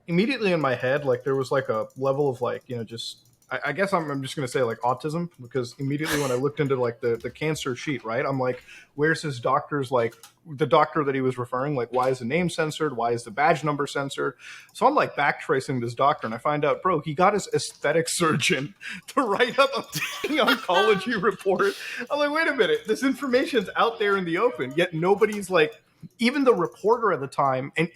immediately in my head, like there was like a level of like just. I guess I'm just going to say like autism, because immediately when I looked into like the cancer sheet, right, I'm like, where's his doctor's, like the doctor that he was referring, like why is the name censored? Why is the badge number censored? So I'm like backtracing this doctor, and I find out, bro, he got his aesthetic surgeon to write up a oncology report. I'm like, wait a minute, this information's out there in the open, yet nobody's like, even the reporter at the time, and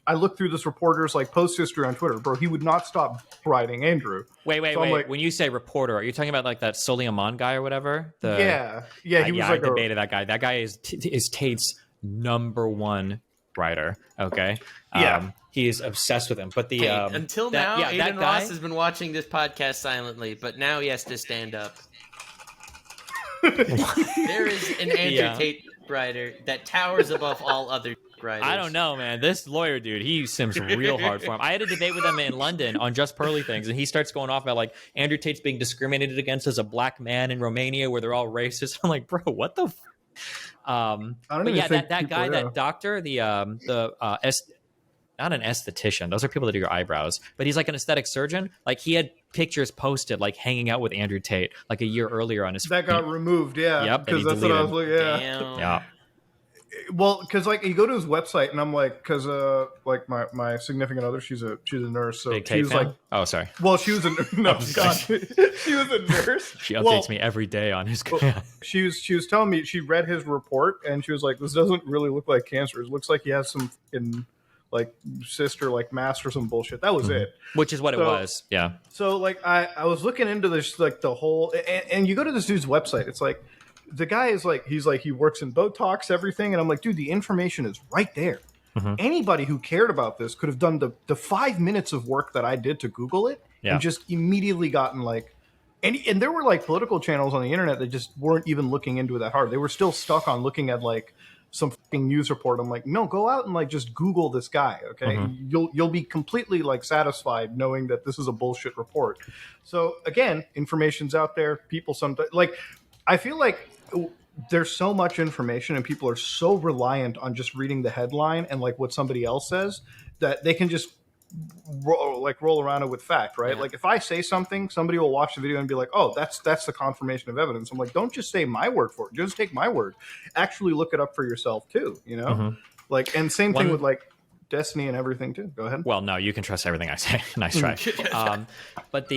I looked through this reporter's like post history on Twitter, bro, he would not stop writing Andrew. Wait. Like, when you say reporter, are you talking about like that Soliman guy or whatever? Yeah. He was like I debated that guy. That guy is Tate's #1 writer. Okay. Yeah. He is obsessed with him. But until now, Aiden Ross has been watching this podcast silently, but now he has to stand up. There is an Andrew Tate writer that towers above all other writers. I don't know, man. This lawyer dude, he sims real hard for him. I had a debate with him in London on Just Pearly Things, and he starts going off about like Andrew Tate's being discriminated against as a black man in Romania, where they're all racist. I'm like, bro, what the? That guy, that doctor, not an esthetician. Those are people that do your eyebrows. But he's like an aesthetic surgeon. Like he had pictures posted like hanging out with Andrew Tate like a year earlier on his. That got removed, yeah. Yep, because that's what I was like, yeah. Damn. Yeah. Well, because like you go to his website, and I'm like, because like my significant other, she's a nurse, so Big she was fan? like, oh, sorry. well, she was a no, God, she was a nurse. She updates me every day on his. She was telling me she read his report, and she was like, this doesn't really look like cancer. It looks like he has some fucking like cyst or like mass or some bullshit. That was it. Which is what it was. Yeah. So like I was looking into this, like the whole, and you go to this dude's website, it's like the guy is like, he works in Botox, everything, and I'm like, dude, the information is right there. Anybody who cared about this could have done the 5 minutes of work that I did to Google it and just immediately gotten like, and there were like political channels on the internet that just weren't even looking into it that hard. They were still stuck on looking at like some fucking news report. I'm like, no, go out and like just Google this guy, okay? You'll be completely like satisfied knowing that this is a bullshit report. So again, information's out there. People sometimes like, I feel like there's so much information and people are so reliant on just reading the headline and like what somebody else says that they can just roll around it with fact, right? Like if I say something, somebody will watch the video and be like, oh, that's the confirmation of evidence. I'm like, don't just say my word for it. Just take my word. Actually look it up for yourself too, you know? Like, and same thing with like Destiny and everything too. Go ahead. Well, no, you can trust everything I say. Nice try. But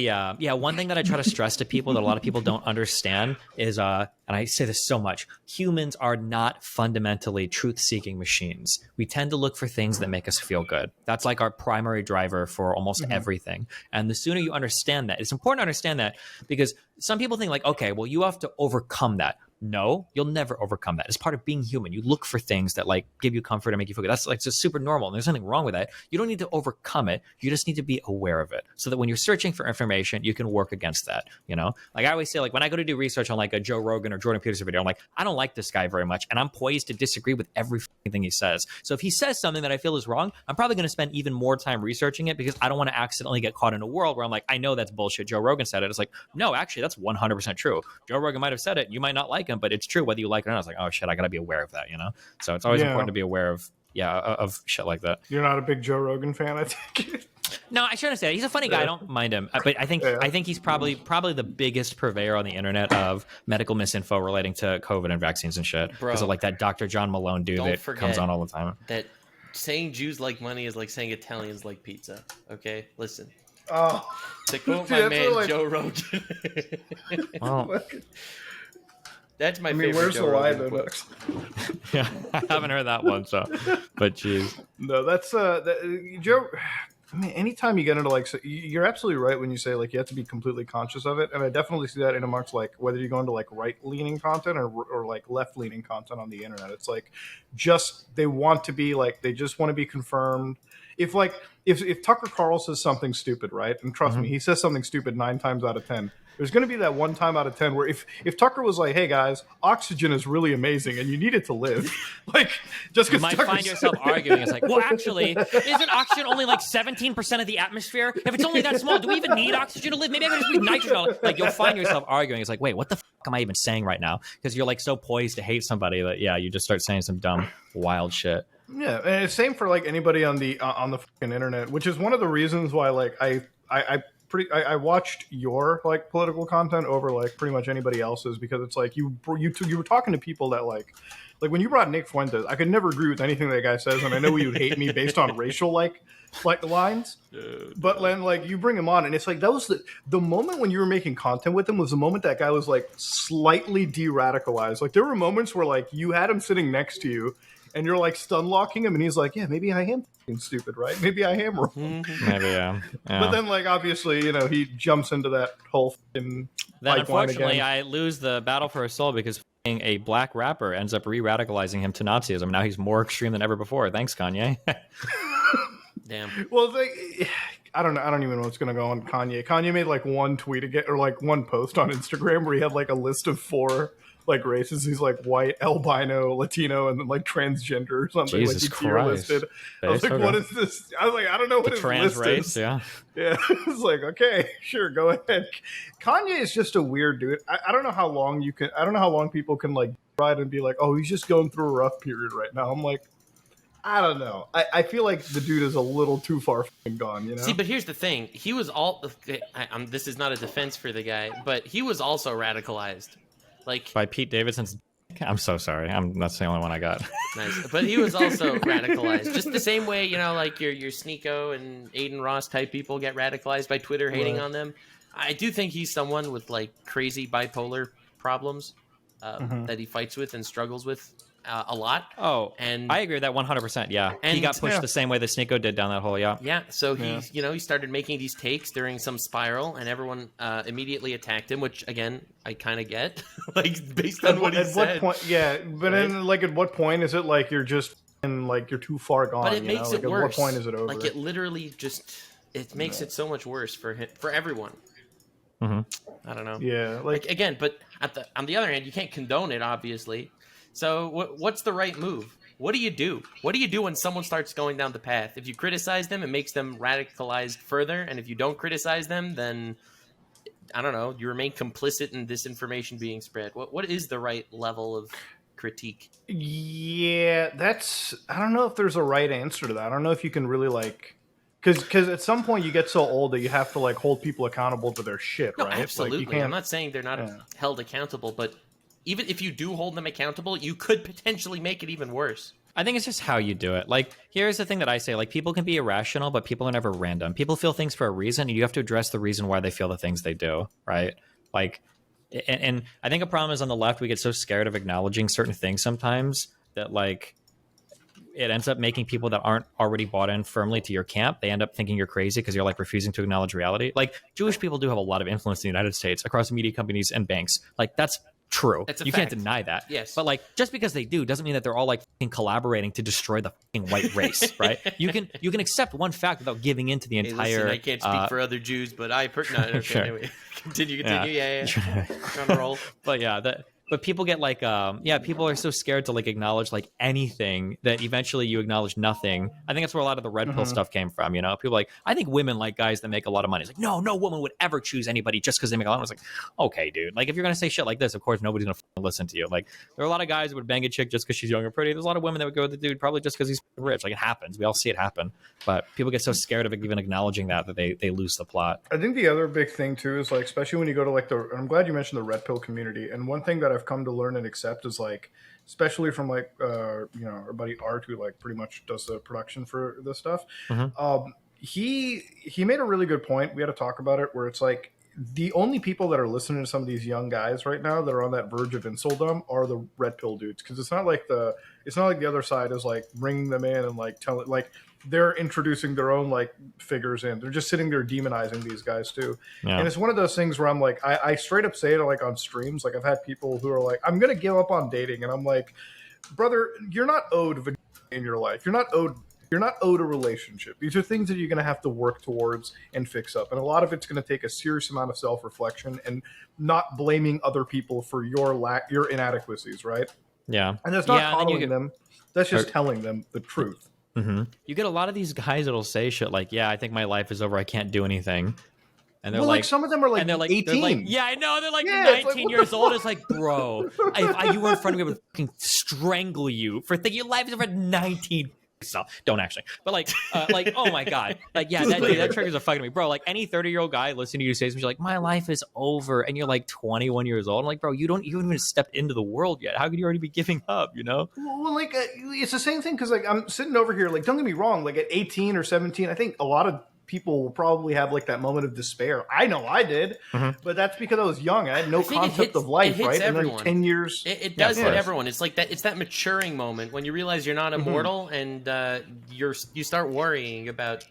one thing that I try to stress to people that a lot of people don't understand is, and I say this so much, humans are not fundamentally truth-seeking machines. We tend to look for things that make us feel good. That's like our primary driver for almost everything. And the sooner you understand that, it's important to understand that because some people think like, okay, well, you have to overcome that. No, you'll never overcome that. It's part of being human. You look for things that like give you comfort and make you feel good. That's like just super normal. And there's nothing wrong with that. You don't need to overcome it. You just need to be aware of it so that when you're searching for information, you can work against that. You know, like I always say, like when I go to do research on like a Joe Rogan or Jordan Peterson video, I'm like, I don't like this guy very much. And I'm poised to disagree with everything he says. So if he says something that I feel is wrong, I'm probably going to spend even more time researching it because I don't want to accidentally get caught in a world where I'm like, I know that's bullshit. Joe Rogan said it. It's like, no, actually, that's 100% true. Joe Rogan might have said it. You might not like him, but it's true whether you like it or not. It's like, oh shit, I got to be aware of that, you know? So it's always important to be aware of, of shit like that. You're not a big Joe Rogan fan, I think. No, I shouldn't say that. He's a funny guy. I don't mind him, but I think he's probably the biggest purveyor on the internet of medical misinfo relating to COVID and vaccines and shit. Because of like that Dr. John Malone dude that comes on all the time. That saying Jews like money is like saying Italians like pizza. Okay, listen. Oh, to quote my man Joe Rogan. Well, that's my favorite. Where's Joe the lie Rogan though? quote. Yeah, I haven't heard that one. So, but geez, no, that's Joe. I mean, anytime you get into like, you're absolutely right when you say like you have to be completely conscious of it, and I definitely see that in amongst like whether you go into like right-leaning content or like left-leaning content on the internet. It's like just they want to be like they just want to be confirmed. if Tucker Carl says something stupid, right? And trust me, he says something stupid 9 times out of 10. There's going to be that 1 time out of 10 where if Tucker was like, "Hey guys, oxygen is really amazing and you need it to live," like just because you might find yourself arguing, it's like, well, actually, isn't oxygen only like 17% of the atmosphere? If it's only that small, do we even need oxygen to live? Maybe I could just breathe nitrogen. Like, you'll find yourself arguing. It's like, wait, what the fuck am I even saying right now? Because you're like so poised to hate somebody that you just start saying some dumb, wild shit. Yeah, and it's same for like anybody on the fucking internet, which is one of the reasons why like I watched your like political content over like pretty much anybody else's, because it's like you were talking to people that like when you brought Nick Fuentes, I could never agree with anything that guy says, and I know you would hate me based on racial like lines, but then like you bring him on, and it's like that was the moment when you were making content with him was the moment that guy was like slightly de-radicalized. Like there were moments where like you had him sitting next to you, and you're like stun locking him, and he's like, "Yeah, maybe I am stupid, right? Maybe I am wrong." Maybe, yeah. But then, like, obviously, you know, he jumps into that whole fucking then unfortunately, again. I lose the battle for his soul because a black rapper ends up re-radicalizing him to Nazism. Now he's more extreme than ever before. Thanks, Kanye. Damn. Well, I don't know. I don't even know what's going to go on Kanye. Kanye made like one tweet again, or like one post on Instagram where he had like a list of 4 like races. He's like white, albino, Latino, and then like transgender or something. Jesus like he Christ. listed. I was like, what is this? I was like, I don't know what his trans list race, is. yeah. Yeah, it's like, okay, sure, go ahead. Kanye is just a weird dude. I don't know how long I don't know how long people can like ride and be like, oh, he's just going through a rough period right now. I'm like, I don't know. I feel like the dude is a little too far gone, you know? See, but here's the thing. He was this is not a defense for the guy, but he was also radicalized. Like by Pete Davidson's. I'm so sorry. That's the only one I got. Nice, but he was also radicalized, just the same way, you know, like your Sneeko and Aiden Ross type people get radicalized by Twitter hating on them. I do think he's someone with like crazy bipolar problems that he fights with and struggles with a lot. Oh, and I agree with that 100%. Yeah, and he got pushed the same way that Sneeko did down that hole. Yeah. So he started making these takes during some spiral, and everyone immediately attacked him, which again I kind of get, like based on what he said. What point? Yeah, but then like at what point is it like you're just like you're too far gone? But it makes it worse. At what point is it over? Like it literally just makes it so much worse for him, for everyone. Mm-hmm. I don't know. Yeah, like again, but on the other hand, you can't condone it, obviously. So what's the right move? What do you do? What do you do when someone starts going down the path? If you criticize them, it makes them radicalized further. And if you don't criticize them, then, I don't know, you remain complicit in this information being spread. What is the right level of critique? Yeah, I don't know if there's a right answer to that. I don't know if you can really like... Because at some point you get so old that you have to like hold people accountable to their shit, no, right? Absolutely. Like, I'm not saying they're not held accountable, but even if you do hold them accountable, you could potentially make it even worse. I think it's just how you do it. Like, here's the thing that I say, like, people can be irrational, but people are never random. People feel things for a reason, and you have to address the reason why they feel the things they do, right? Like, and I think a problem is on the left, we get so scared of acknowledging certain things sometimes that, like, it ends up making people that aren't already bought in firmly to your camp, they end up thinking you're crazy because you're like refusing to acknowledge reality. Like, Jewish people do have a lot of influence in the United States across media companies and banks. Like, that's true. You can't deny that. Yes. But like, just because they do doesn't mean that they're all like collaborating to destroy the white race, right? You can accept one fact without giving into the entire. Listen, I can't speak for other Jews, but okay, sure. Anyway. Continue. Yeah. On the roll. But yeah, but people get like, people are so scared to like acknowledge like anything that eventually you acknowledge nothing. I think that's where a lot of the red pill stuff came from. You know, people are like, I think women like guys that make a lot of money. It's like, no woman would ever choose anybody just because they make a lot of money. It's like, okay, dude. Like, if you're gonna say shit like this, of course nobody's gonna listen to you. Like, there are a lot of guys who would bang a chick just because she's young or pretty. There's a lot of women that would go with the dude probably just because he's rich. Like, it happens. We all see it happen. But people get so scared of even acknowledging that they lose the plot. I think the other big thing too is like, especially when you go to like I'm glad you mentioned the red pill community. And one thing that I've come to learn and accept is like, especially from like our buddy Art, who like pretty much does the production for this stuff. He made a really good point. We had to talk about it, where it's like the only people that are listening to some of these young guys right now that are on that verge of insuldom are the red pill dudes, because it's not like the other side is like bringing them in and like telling, like, they're introducing their own like figures in. They're just sitting there demonizing these guys too. And it's one of those things where I'm like, I straight up say it like on streams. Like, I've had people who are like, I'm gonna give up on dating, and I'm like, brother, you're not owed in your life. You're not owed You're not owed a relationship. These are things that you're going to have to work towards and fix up. And a lot of it's going to take a serious amount of self-reflection and not blaming other people for your inadequacies, right? Yeah. And that's not coddling them. That's just telling them the truth. Mm-hmm. You get a lot of these guys that'll say shit like, yeah, I think my life is over. I can't do anything. And they're like, some of them are like, and they're like 18. They're like, yeah, I know. They're like 19 years old. It's like, bro, if you were in front of me, I would fucking strangle you for thinking your life is over at 19. So don't actually, but like, oh my god, like, yeah, that triggers are fucking me, bro. Like any 30-year-old guy listening to you say something like, my life is over, and you're like 21 years old. I'm like, bro, you haven't even stepped into the world yet. How could you already be giving up? You know? Well, like it's the same thing because like I'm sitting over here, like, don't get me wrong, like at 18 or 17, I think a lot of people will probably have like that moment of despair. I know I did, but that's because I was young. I had no concept of life, right? Everyone. And then 10 years. It does hit everyone. It's like that. It's that maturing moment when you realize you're not immortal and you start worrying about,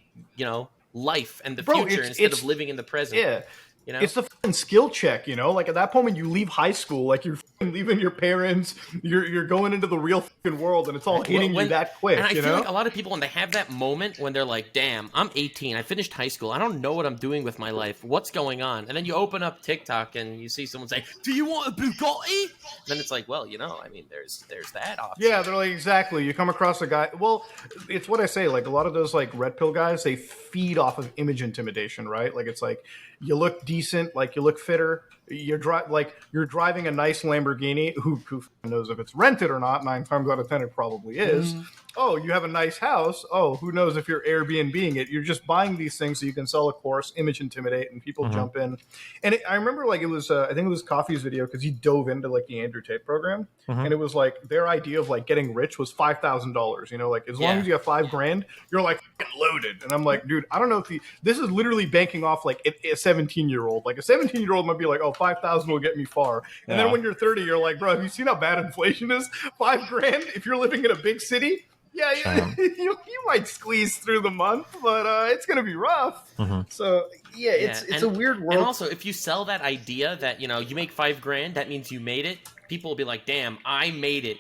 life and the future instead of living in the present. Yeah. It's the fucking skill check, Like at that point when you leave high school, like you're leaving your parents, you're going into the real fucking world, and it's all hitting you that quick. And I feel like a lot of people, when they have that moment when they're like, "Damn, I'm 18. I finished high school. I don't know what I'm doing with my life. What's going on?" And then you open up TikTok and you see someone say, "Do you want a Bugatti?" And then it's like, well, I mean, there's that option. Yeah, they're like, exactly. You come across a guy. Well, it's what I say. Like a lot of those like red pill guys, they feed off of image intimidation, right? Like it's like, you look decent, like you look fitter. You're driving a nice Lamborghini. Who knows if it's rented or not? 9 times out of 10, it probably is. Oh, you have a nice house. Oh, who knows if you're Airbnb-ing it? You're just buying these things so you can sell a course, image intimidate, and people jump in. And I remember like it was, I think it was Coffee's video because he dove into like the Andrew Tate program, and it was like their idea of like getting rich was $5,000. Like as long as you have $5,000, you're like loaded. And I'm like, dude, I don't know if this is literally banking off like a 17-year-old. Like a 17-year-old might be like, oh, 5,000 will get me far. And then when you're 30, you're like, bro, have you seen how bad inflation is? $5,000 if you're living in a big city. Yeah, you might squeeze through the month, but it's going to be rough. So, it's a weird world. And also, if you sell that idea that, you make $5,000, that means you made it, people will be like, damn, I made it.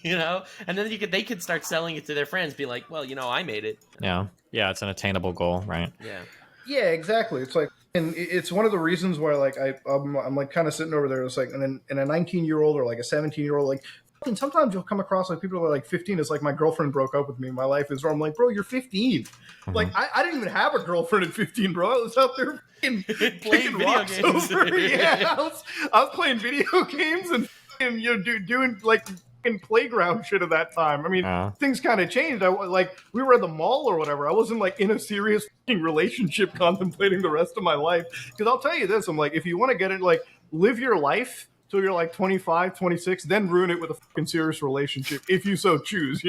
And then they could start selling it to their friends, be like, well, I made it. Yeah, it's an attainable goal, right? Yeah, exactly. It's like, and it's one of the reasons why, like, I'm like kind of sitting over there. It's like, and a 19-year-old or like a 17-year-old, like, and sometimes you'll come across like people who are like 15. It's like my girlfriend broke up with me. My life is wrong. I'm like, bro, you're 15. Like I didn't even have a girlfriend at 15, bro. I was out there playing video games. I was playing video games and doing like in playground shit at that time. I mean, things kind of changed. We were at the mall or whatever. I wasn't like in a serious relationship contemplating the rest of my life. Because I'll tell you this, I'm like, if you want to get it, like live your life till you're like 25, 26, then ruin it with a fucking serious relationship if you so choose,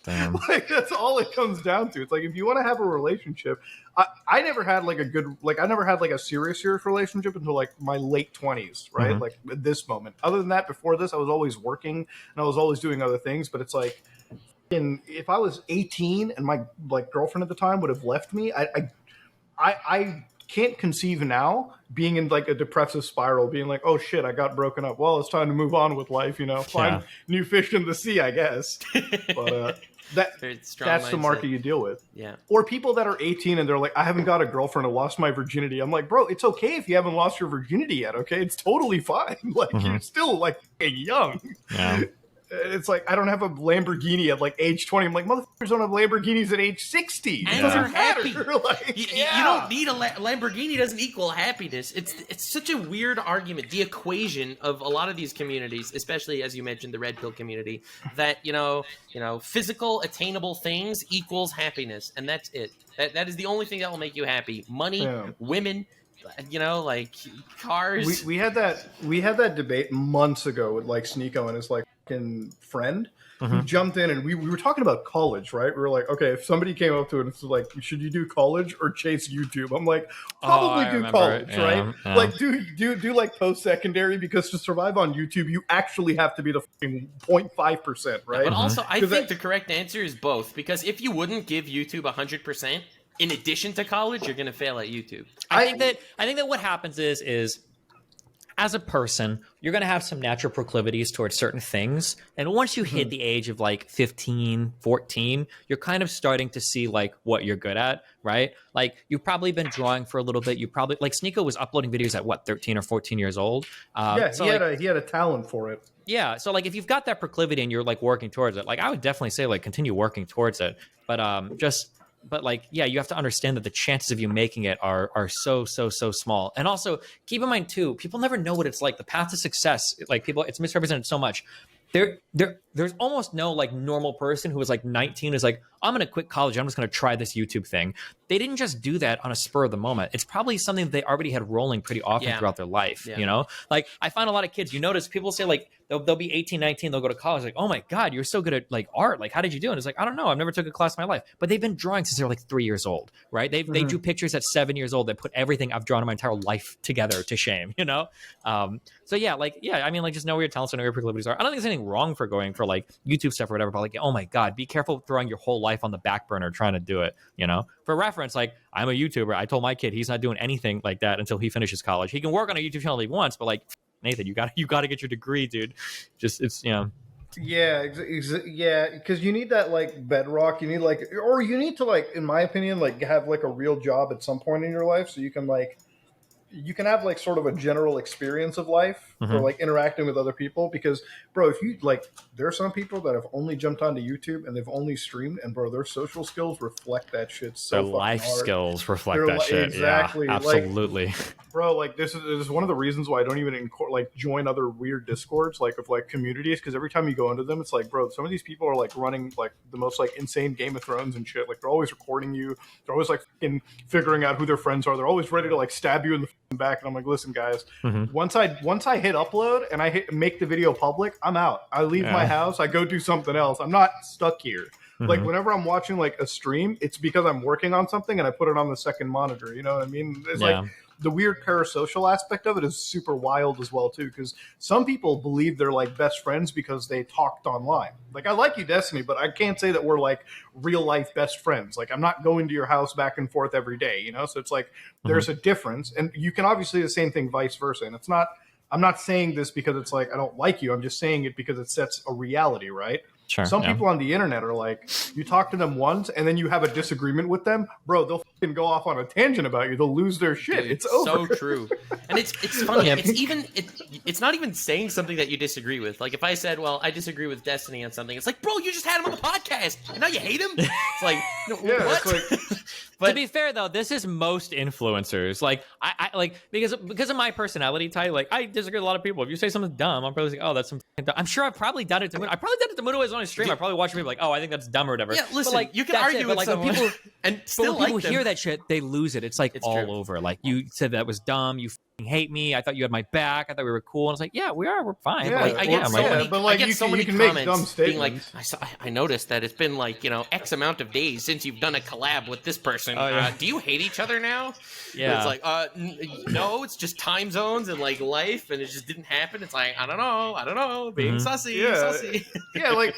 Damn. Like that's all it comes down to. It's like if you want to have a relationship, I never had like I never had like a serious relationship until like my late 20s, right? Like at this moment. Other than that, before this, I was always working and I was always doing other things, but it's like if I was 18 and my like girlfriend at the time would have left me, I can't conceive now being in like a depressive spiral, being like, oh shit, I got broken up. Well, it's time to move on with life, find new fish in the sea, I guess. But that's the market you deal with. Yeah. Or people that are 18 and they're like, I haven't got a girlfriend, I lost my virginity. I'm like, bro, it's okay if you haven't lost your virginity yet, okay? It's totally fine. Like you're still like young. Yeah. It's like, I don't have a Lamborghini at like age 20. I'm like, motherfuckers don't have Lamborghinis at age 60. And they're happy. Like, you don't need a Lamborghini doesn't equal happiness. It's such a weird argument. The equation of a lot of these communities, especially as you mentioned, the red pill community, that, physical attainable things equals happiness. And that's it. That is the only thing that will make you happy. Money, women, like cars. We had that debate months ago with like Sneeko and his like friend who jumped in and we were talking about college, right? We were like, okay, if somebody came up to it and was like, should you do college or chase YouTube? I'm like, probably do college, right? Yeah. Like do like post-secondary, because to survive on YouTube, you actually have to be the fucking 0.5%, right? But also, I think the correct answer is both, because if you wouldn't give YouTube 100%, in addition to college, you're going to fail at YouTube. I think that what happens is as a person, you're going to have some natural proclivities towards certain things. And once you hit the age of like 15, 14, you're kind of starting to see like what you're good at, right? Like you've probably been drawing for a little bit. You probably like Sneeko was uploading videos at what, 13 or 14 years old. So he had a talent for it. Yeah. So like if you've got that proclivity and you're like working towards it, like I would definitely say like continue working towards it. But like, yeah, you have to understand that the chances of you making it are so small. And also keep in mind too, people never know what it's like. The path to success, like people, it's misrepresented so much. There's almost no like normal person who was like 19 is like, I'm going to quit college. I'm just going to try this YouTube thing. They didn't just do that on a spur of the moment. It's probably something that they already had rolling pretty often throughout their life. You know, like I find a lot of kids, you notice people say like, they'll be 18, 19, they'll go to college. Like, oh my God, you're so good at like art. Like, how did you do it? And it's like, I don't know. I've never took a class in my life, but they've been drawing since they were like 3 years old, right? They drew pictures at 7 years old. They put everything I've drawn in my entire life together to shame, you know? So yeah, I mean, like just know where your talents and know where your proclivities are. I don't think there's anything wrong for going for like YouTube stuff or whatever, but like, oh my God, be careful throwing your whole life on the back burner trying to do it, you know? For reference, like I'm a YouTuber. I told my kid he's not doing anything like that until he finishes college. He can work on a YouTube channel if he wants, but like Nathan, you got to get your degree, dude. Just it's Yeah, because you need that like bedrock. You need like, or you need to like, in my opinion, like have like a real job at some point in your life, so you can have like sort of a general experience of life or like interacting with other people. Because bro, if you like, there are some people that have only jumped onto YouTube and they've only streamed, and bro, their social skills reflect that shit. So their life hard. skills reflect that shit. Exactly, yeah, absolutely. Like, bro, like this is one of the reasons why I don't even like join other weird discords like of like communities, because every time you go into them, it's like, bro, some of these people are like running like the most like insane Game of Thrones and shit. Like they're always recording you. They're always like figuring out who their friends are. They're always ready to like stab you in the back. And I'm like, listen, guys, once I hit upload and I make the video public, I'm out. I leave my house. I go do something else. I'm not stuck here. Like whenever I'm watching like a stream, it's because I'm working on something and I put it on the second monitor. You know what I mean? It's like the weird parasocial aspect of it is super wild as well too, because some people believe they're like best friends because they talked online. Like I like you, Destiny, but I can't say that we're like real life best friends. Like I'm not going to your house back and forth every day, you know? So it's like there's a difference, and you can obviously the same thing vice versa. And it's not, I'm not saying this because it's like I don't like you. I'm just saying it because it sets a reality, right? Sure, some people on the internet are like, you talk to them once and then you have a disagreement with them, bro, they'll fucking go off on a tangent about you. They'll lose their shit. Dude, it's over. So true. And it's funny. It's not even saying something that you disagree with. Like if I said, well, I disagree with Destiny on something, it's like, bro, you just had him on the podcast and now you hate him. It's like, what? It's like, but to be fair though, this is most influencers. Like I like because of my personality type, like I disagree with a lot of people. If you say something dumb, I'm probably like, oh, that's some dumb. I'm sure I've probably done it to Mudo. I probably done it to Mudo as on his stream. I probably watch people like, oh, I think that's dumb or whatever. Yeah, listen, but like you can argue with like, someone when people and still when people like them. hear that shit, they lose it. It's like it's all over. Like you said that was dumb. You hate me. I thought you had my back. I thought we were cool. And I was like, yeah, we are. We're fine. Yeah, but like, I get so many can comments make dumb being like, statements. I noticed that it's been like, X amount of days since you've done a collab with this person. Do you hate each other now? Yeah. It's like, no, it's just time zones and like life, and it just didn't happen. It's like, I don't know, being sussy. Yeah, like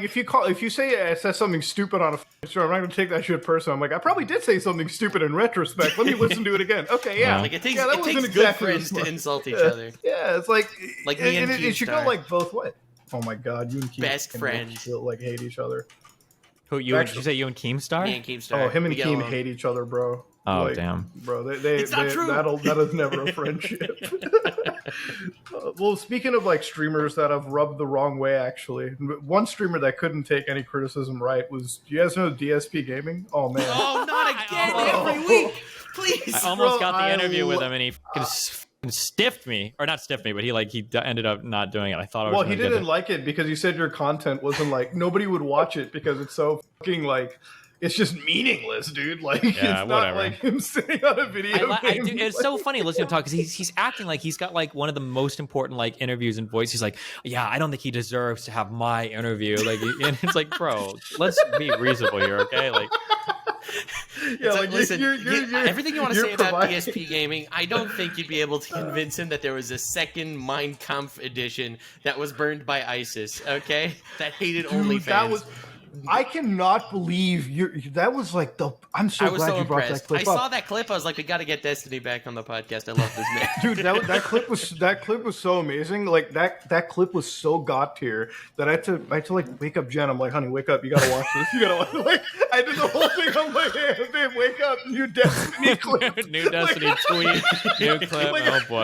if you say something stupid on a stream, I'm not gonna take that shit personal. I'm like, I probably did say something stupid in retrospect. Let me listen to it again. Okay, yeah. Like it takes good friends to insult each other. Yeah, it's like me and it should go like both ways. Oh my god, you and Keem best friends still like hate each other. Who you? Did you say you and Keemstar? Me and Keemstar. Oh, him and Keem hate each other, bro. Oh like, damn, bro, that is never a friendship. Well, speaking of like streamers that have rubbed the wrong way, actually, one streamer that couldn't take any criticism right was. Do you guys know DSP Gaming? Oh man! Oh, not again! Every week, please. I almost got the interview with him, and he stiffed me, or not stiffed me, but he ended up not doing it. I thought I was. Well, he didn't like it because you said your content wasn't like nobody would watch it because it's so fucking like. It's just meaningless, dude. Like it's not like him sitting on a video game. It's so funny listening to him talk because he's acting like he's got like one of the most important like interviews and voice. He's like, yeah, I don't think he deserves to have my interview. Like, and it's like, bro, let's be reasonable here, okay? Like, yeah, like listen, everything you want to say about providing... DSP Gaming, I don't think you'd be able to convince him that there was a second Mein Kampf edition that was burned by ISIS. Okay, that hated OnlyFans. I cannot believe that was like the. I'm so glad you brought that clip up. I saw that clip. I was like, we got to get Destiny back on the podcast. I love this man, dude. That clip was so amazing. Like that clip was so god tier that I had to like wake up Jen. I'm like, honey, wake up. You gotta watch this. You gotta watch. Like I did the whole thing. I'm like, hey, babe, wake up. New Destiny clip. New Destiny tweet. New clip. Like, oh boy.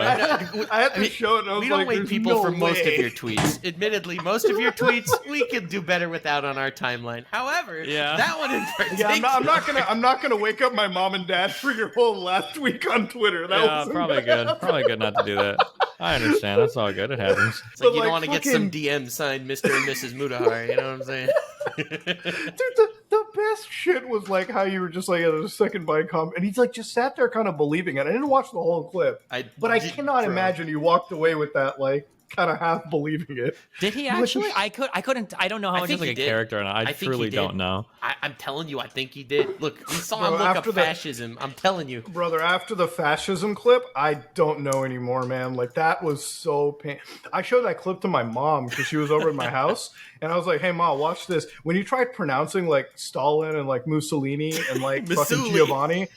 I had to show it. And I was we don't like, wait people no for most of way. your tweets. Admittedly, most of your tweets we could do better without on our timeline. However, that one in particular. Yeah, I'm not gonna wake up my mom and dad for your whole last week on Twitter. That was probably good. Probably good not to do that. I understand. That's all good. It happens. It's like you don't want to get some DM signed Mr. and Mrs. Mutahar. You know what I'm saying? Dude, the best shit was like how you were just like at a second by comment, and he's like just sat there kind of believing it. I didn't watch the whole clip, but I cannot imagine he walked away with that like kind of half believing it. Did he actually? I don't know how much is like a character, and I truly don't know. I'm telling you, I think he did. Look, we saw him look up fascism. I'm telling you, brother. After the fascism clip, I don't know anymore, man. Like that was so pain. I showed that clip to my mom because she was over at my house, and I was like, "Hey, mom, watch this." When you tried pronouncing like Stalin and like Mussolini and like fucking Giovanni,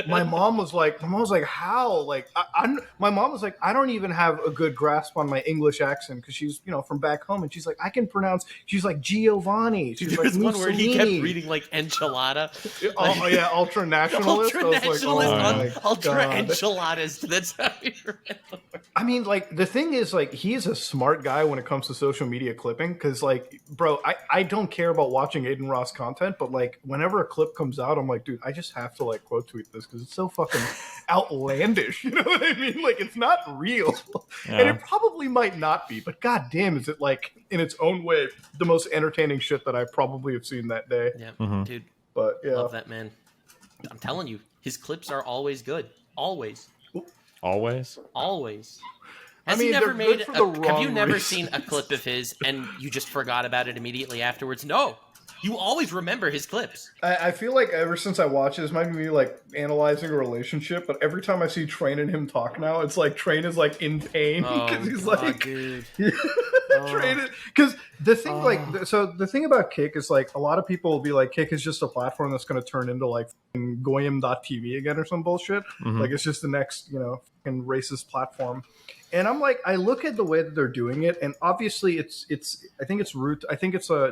my mom was like, "How?" Like, my mom was like, "I don't even have a good grasp on my English accent because she's from back home, and she's like, I can pronounce." She's like Giovanni. She's like Mussolini. One word he kept reading like enchilada. Oh yeah, ultra nationalist. Ultra enchiladas. That's how you remember. I mean, like the thing is, like he's a smart guy when it comes to social media clipping. Because, like, bro, I don't care about watching Adin Ross content, but like whenever a clip comes out, I'm like, dude, I just have to like quote tweet this because it's so fucking outlandish. You know what I mean? Like it's not real, and it probably might not be. But goddamn, is it like in its own way the most entertaining shit that I probably have seen that day. Yeah, dude. But yeah, love that man. I'm telling you, his clips are always good. Always. Have you never seen a clip of his and you just forgot about it immediately afterwards? No. You always remember his clips. I feel like ever since I watched this might be me like analyzing a relationship, but every time I see Train and him talk now, it's like Train is like in pain because he's like, dude. Because the thing so the thing about Kick is like a lot of people will be like Kick is just a platform that's going to turn into like Goyim.tv again or some bullshit. Like it's just the next fucking racist platform. And I'm like, I look at the way that they're doing it, and obviously it's I think it's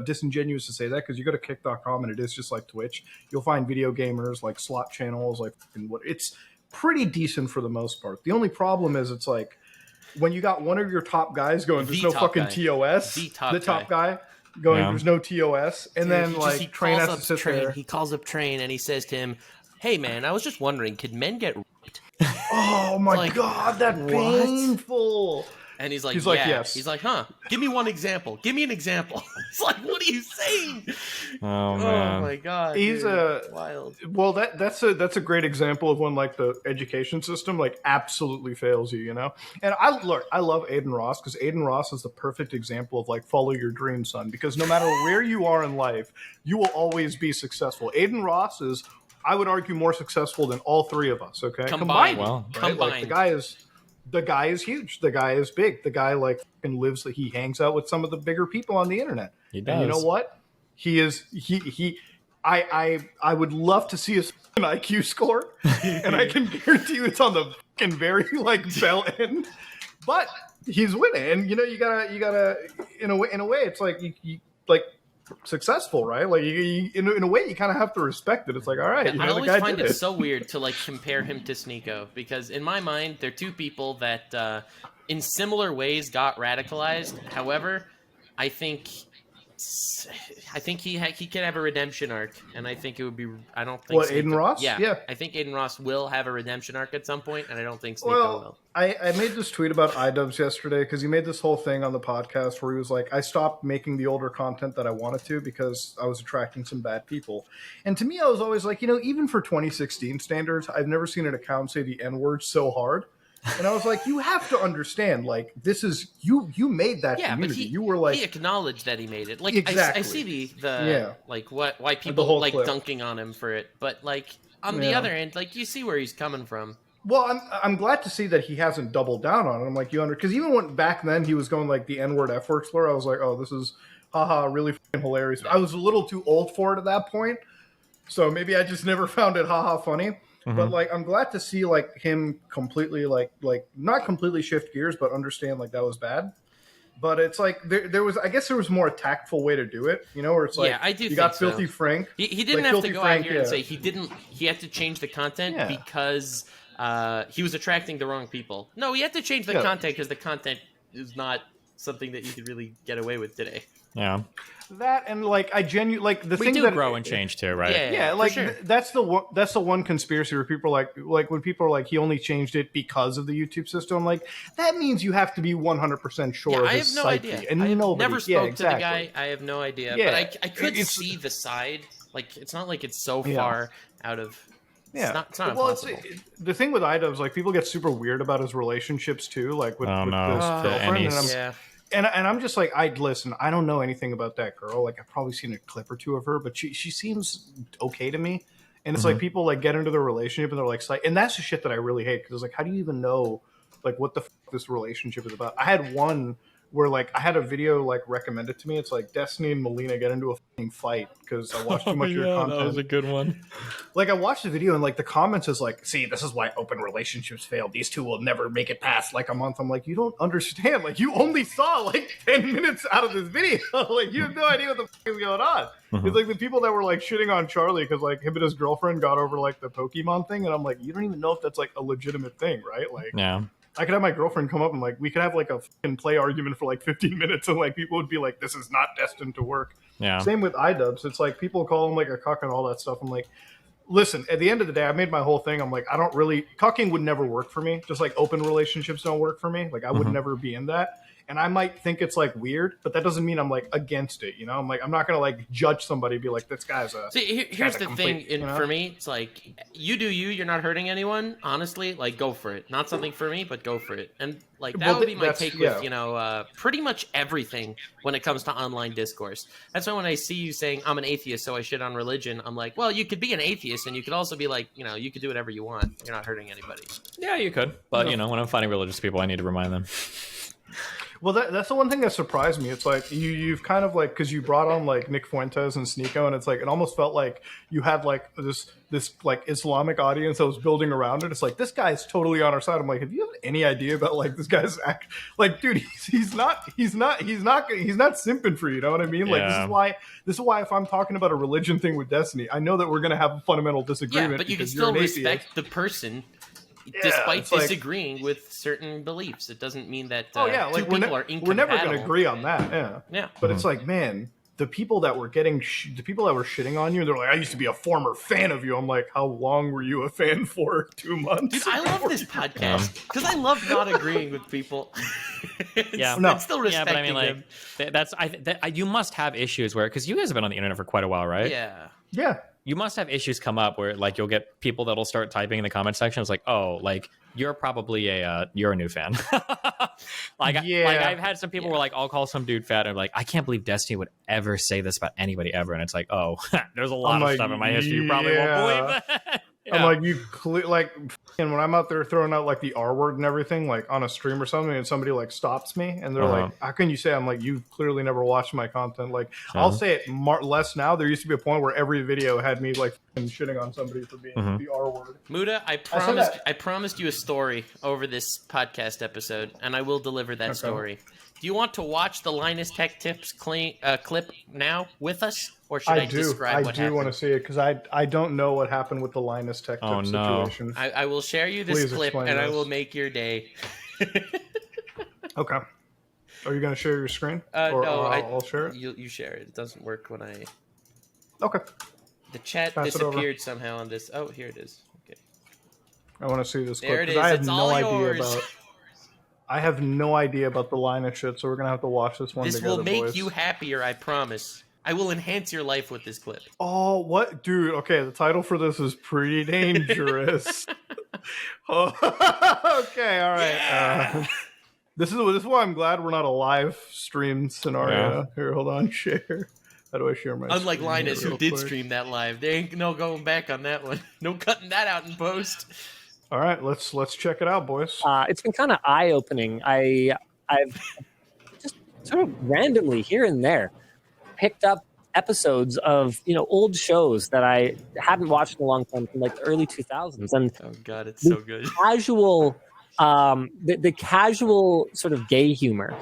disingenuous to say that because you go to kick.com and it is just like Twitch. You'll find video gamers, like slot channels, like it's pretty decent for the most part. The only problem is it's like when you got one of your top guys going, there's no fucking TOS. The top guy going, there's no TOS, and then like Train has to sit there. He calls up Train and he says to him, "Hey man, I was just wondering, could men get raped?" Oh my god, that's painful. And he's like, yes. He's like, huh? Give me one example. Give me an example. It's like, what are you saying? Oh man. Oh my god. He's wild. Well, that's a great example of when like the education system like absolutely fails you, And I love Adin Ross because Adin Ross is the perfect example of like follow your dream, son. Because no matter where you are in life, you will always be successful. Adin Ross is, I would argue, more successful than all three of us. Okay, combined. Right? Like, the guy is huge. The guy is big. The guy like lives. He hangs out with some of the bigger people on the internet. He does. And you know what? He is. I would love to see his IQ score, and I can guarantee you it's on the fucking very like bell end. But he's winning, and you gotta in a way it's like you like. Successful, right? Like in a way, you kind of have to respect it. It's like, all right, I always find it so weird to like compare him to Sneeko because in my mind, they're two people that in similar ways got radicalized. However, I think he could have a redemption arc, and I think it would be. I don't think Adin Ross. Yeah, I think Adin Ross will have a redemption arc at some point, and I don't think Sneeko will. I made this tweet about iDubbbz yesterday because he made this whole thing on the podcast where he was like, I stopped making the older content that I wanted to because I was attracting some bad people. And to me, I was always like, even for 2016 standards, I've never seen an account say the N-word so hard. And I was like, you have to understand, like, this is you made that community. But you were like, he acknowledged that he made it. Like, exactly. I see the like why people like clip. Dunking on him for it, but like on the other end, like you see where he's coming from. Well, I'm glad to see that he hasn't doubled down on it. I'm like, because even when back then he was going like the N-word F-word slur, I was like, oh, this is haha, really fucking hilarious. I was a little too old for it at that point, so maybe I just never found it haha funny. Mm-hmm. But like, I'm glad to see like him completely like not completely shift gears, but understand like that was bad. But it's like there was, I guess there was more a tactful way to do it, you know, where it's like, yeah, I do. You got Filthy Frank. He didn't have to go out here and say he had to change the content because he was attracting the wrong people. No, he had to change the content because the content is not something that you could really get away with today. Yeah. That and like I genuinely like the we thing do that grow and change too, right? Yeah, like sure. That's the one conspiracy where people are like when people are like he only changed it because of the YouTube system. I'm like, that means you have to be 100% sure of his psyche. I have no idea. And I nobody, never spoke exactly. to the guy. I have no idea. Yeah, but I could see the side. Like it's not like it's so far out of. Yeah, it's not impossible. The thing with iDubbbz, like people get super weird about his relationships too, like with his girlfriend. And I'm just like, listen, I don't know anything about that girl. Like, I've probably seen a clip or two of her, but she seems okay to me. And it's like people like get into their relationship and they're like, and that's the shit that I really hate because it's like, how do you even know like what the fuck this relationship is about? I had one where like I had a video like recommended to me. It's like Destiny and Melina get into a fucking fight because I watched too much of your content. That was a good one. Like I watched the video and like the comments is like, see, this is why open relationships fail. These two will never make it past like a month. I'm like, you don't understand. Like you only saw like 10 minutes out of this video. Like you have no idea what the fuck is going on. It's like the people that were like shitting on Charlie because like him and his girlfriend got over like the Pokemon thing. And I'm like, you don't even know if that's like a legitimate thing, right? Like, yeah. I could have my girlfriend come up and like we could have like a fucking play argument for like 15 minutes and like people would be like, this is not destined to work. Yeah. Same with iDubbbz. It's like people call him like a cuck and all that stuff. I'm like, listen, at the end of the day, I made my whole thing. I'm like, I don't really cucking would never work for me. Just like open relationships don't work for me. Like I would never be in that. And I might think it's like weird, but that doesn't mean I'm like against it. You know, I'm like, I'm not going to like judge somebody, be like, this guy's a. See, here's the thing for me. It's like, you do you, you're not hurting anyone. Honestly, like go for it. Not something for me, but go for it. And like, that would be my take with, you know, pretty much everything when it comes to online discourse. That's why when I see you saying I'm an atheist, so I shit on religion, I'm like, well, you could be an atheist and you could also be like, you know, you could do whatever you want. You're not hurting anybody. Yeah, you could. But, you know, when I'm finding religious people, I need to remind them. Well, that's the one thing that surprised me. It's like you've kind of like because you brought on like Nick Fuentes and Sneeko, and it's like it almost felt like you had like this like Islamic audience that was building around it. It's like this guy's totally on our side. I'm like, have you have any idea about like this guy's like, dude, he's not simping for you. You know what I mean? Like this is why if I'm talking about a religion thing with Destiny, I know that we're gonna have a fundamental disagreement. Yeah, but you can still respect the person. Despite disagreeing with certain beliefs, it doesn't mean that like two people are incompatible. We're never going to agree on that. Yeah. But it's like, man, the people that were shitting on you, they're like, I used to be a former fan of you. I'm like, how long were you a fan for? 2 months? Dude, I love this podcast because I love not agreeing with people. Yeah, no, still respecting but I mean, like, you must have issues where because you guys have been on the internet for quite a while, right? Yeah. You must have issues come up where like you'll get people that'll start typing in the comment section. It's like, oh, like you're probably you're a new fan. Like I've had some people where like I'll call some dude fat and I'm like, I can't believe Destiny would ever say this about anybody ever. And it's like, oh, there's a lot of stuff in my history you probably won't believe that. Yeah. I'm like, and when I'm out there throwing out like the R word and everything, like on a stream or something, and somebody like stops me and they're like, how can you say? I'm like, you've clearly never watched my content. Like, I'll say it less now. There used to be a point where every video had me like shitting on somebody for being the R word. Muda, I promised you a story over this podcast episode, and I will deliver that story. Do you want to watch the Linus Tech Tips clip now with us, or should I describe what happened? I do want to see it because I don't know what happened with the Linus Tech Tips situation. I will share you this clip, and I will make your day. Okay. Are you going to share your screen? No, I'll share it? You share it. It doesn't work when I... Okay. The chat disappeared somehow on this. Oh, here it is. Okay. I want to see this there clip. It is. I have it's no all idea yours. about... I have no idea about the Linus shit, so we're going to have to watch this one together, This will make boys. you happier, I promise. I will enhance your life with this clip. Oh, what? Dude, okay, the title for this is pretty dangerous. Okay, all right. Yeah. This is why I'm glad we're not a live stream scenario. Yeah. Here, hold on, share. How do I share my Unlike screen Linus, here who did stream that live. There ain't no going back on that one. No cutting that out in post. All right, let's check it out, boys. It's been kind of eye-opening. I've just sort of randomly here and there picked up episodes of old shows that I hadn't watched in a long time from like the early 2000s, and oh god, it's so good. Casual, the casual sort of gay humor,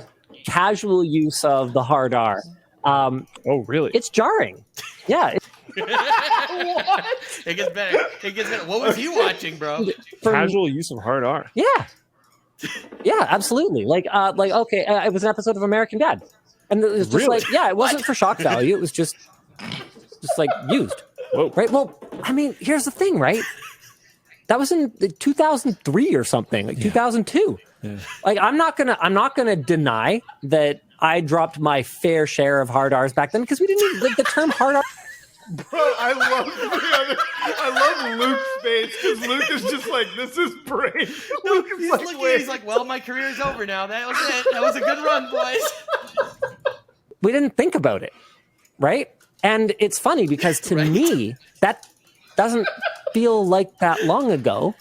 casual use of the hard R. Oh, really? It's jarring. Yeah. What? It gets better. It gets better. What was you watching, bro? Casual use of hard R. Yeah. Yeah, absolutely. Like okay, it was an episode of American Dad. And it was just Really? it wasn't for shock value. It was just like used. Whoa. Right? Well, I mean, here's the thing, right? That was in 2003 or something, like 2002. Yeah. Like, I'm not gonna deny that I dropped my fair share of hard R's back then because we didn't even the term hard R. Bro, I love Luke's face because Luke is just like, this is brave. Luke is He's like, looking, wait. he's like, well, my career's over now. That was it. That was a good run, boys. We didn't think about it, right? And it's funny because to me, that doesn't feel like that long ago,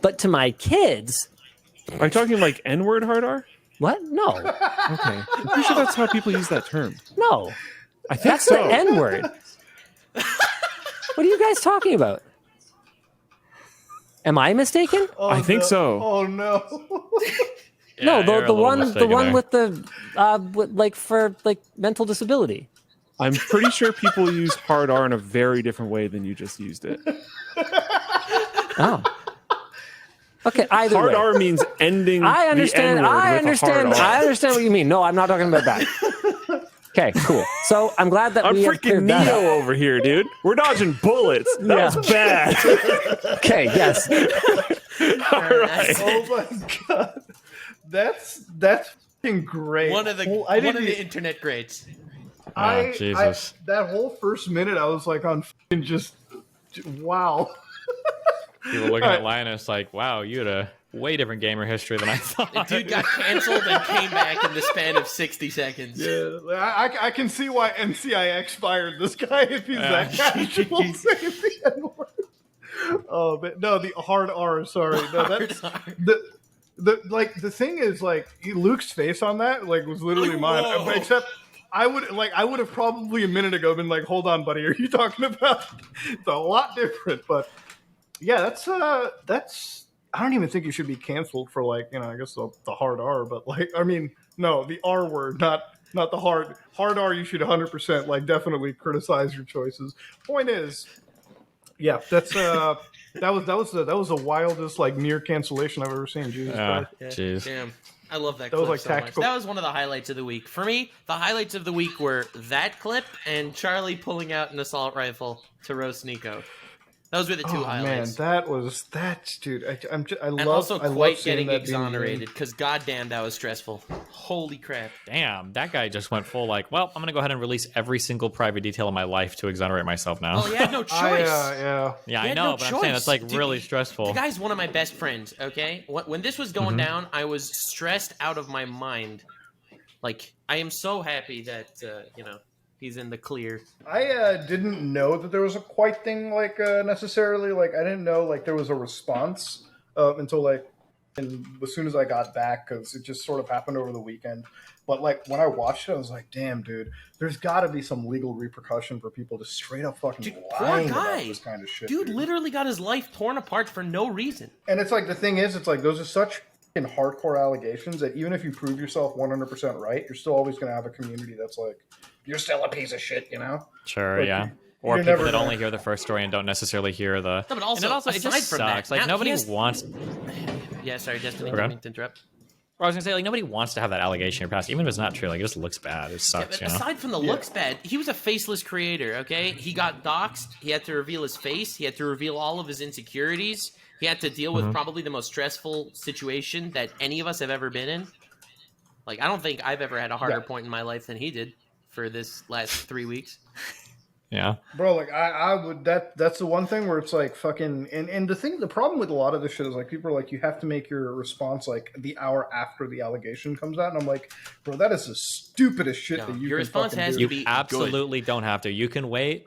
but to my kids, Are you talking like N-word hard R? what? No, Okay. I'm pretty sure that's how people use that term. no, I think that's so. the N word. What are you guys talking about? Am I mistaken? Oh, I think no. so. Oh no. No, you're a the little one mistaken there. with the like for like mental disability. I'm pretty sure people use hard R in a very different way than you just used it. Oh. Okay, either Hard way. R means ending I understand. the N-word I with a understand. hard R. I understand what you mean. No, I'm not talking about that. Okay, cool. So I'm glad that I'm we have freaking cleared that Neo up. over here, dude. We're dodging bullets. That Yeah. was bad. Okay, yes. All right. Oh my god. That's fucking great. One of the I one of didn't the e- internet greats. I, Jesus. that whole first minute, I was like on fucking just wow. People looking All at Linus like, wow, you had a way different gamer history than I The thought. dude got canceled and came back in the span of 60 seconds. Yeah, I can see why NCIX fired this guy if he's that casual saying the N-word. Oh, but no, the hard R. Sorry, no, that's Hard R. the thing is like Luke's face on that like was literally Like, mine, whoa. except. I would have probably a minute ago been like, hold on, buddy, are you talking about? It's a lot different, but yeah, that's I don't even think you should be canceled for like, I guess the hard R, but like, I mean, no, the R word, not the hard R. You should 100% like definitely criticize your choices. Point is, yeah, that's that was the wildest like near cancellation I've ever seen. Jesus Christ. Yeah, Jeez. damn. I love that That was clip like so much. tactical. That was one of the highlights of the week. For me, the highlights of the week were that clip and Charlie pulling out an assault rifle to roast Nico. Those were the two Oh man, highlights. dude. I And love also I love quite seeing getting that being exonerated, because goddamn, that was stressful. Holy crap. Damn, that guy just went full like, well, I'm going to go ahead and release every single private detail of my life to exonerate myself now. Oh, he had no choice. yeah. Yeah, He I had know, no but I'm saying that's choice. like Dude, really stressful. The guy's one of my best friends, okay? When this was going down, I was stressed out of my mind. Like, I am so happy that, he's in the clear. I didn't know that there was a quite thing like necessarily like I didn't know like there was a response until like and as soon as I got back because it just sort of happened over the weekend. But like when I watched it, I was like, "Damn, dude, there's got to be some legal repercussion for people to straight up fucking Dude, poor lying about guy. this kind of shit." Dude literally got his life torn apart for no reason. And it's like the thing is, it's like those are such fucking hardcore allegations that even if you prove yourself 100% right, you're still always going to have a community that's like, "You're still a piece of shit," you know? Sure, Like, yeah. you're Or people never that gonna- only hear the first story and don't necessarily hear the. No, but also, and it also it aside just from sucks. that, Like now nobody he has- wants. Yeah, sorry, Destiny, Okay. didn't mean to interrupt. I was gonna say like nobody wants to have that allegation in your past, even if it's not true. Like it just looks bad. It Yeah, sucks, but you know. aside from the looks bad, he was a faceless creator, okay? He got doxxed. He had to reveal his face. He had to reveal all of his insecurities. He had to deal with probably the most stressful situation that any of us have ever been in. Like, I don't think I've ever had a harder Yeah. point in my life than he did for this last 3 weeks. Yeah. Bro, like I would that's the one thing where it's like fucking and the problem with a lot of this shit is like people are like you have to make your response like the hour after the allegation comes out, and I'm like, bro, that is the stupidest shit No, that you your can response fucking has do. to You be absolutely don't have to. You can wait.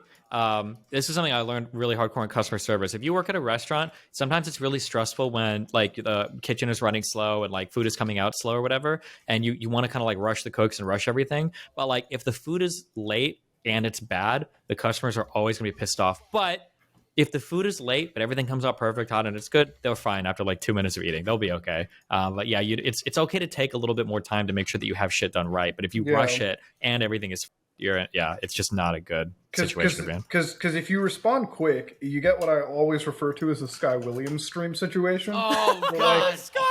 This is something I learned really hardcore in customer service. If you work at a restaurant, sometimes it's really stressful when like the kitchen is running slow and like food is coming out slow or whatever, and you want to kind of like rush the cooks and rush everything. But like if the food is late and it's bad, the customers are always going to be pissed off. But if the food is late, but everything comes out perfect, hot, and it's good, they're fine after like 2 minutes of eating. They'll be okay. But yeah, it's okay to take a little bit more time to make sure that you have shit done right. But if you rush it and everything is, it's just not a good situation to be in. Because if you respond quick, you get what I always refer to as the Sky Williams stream situation. Oh God, Sky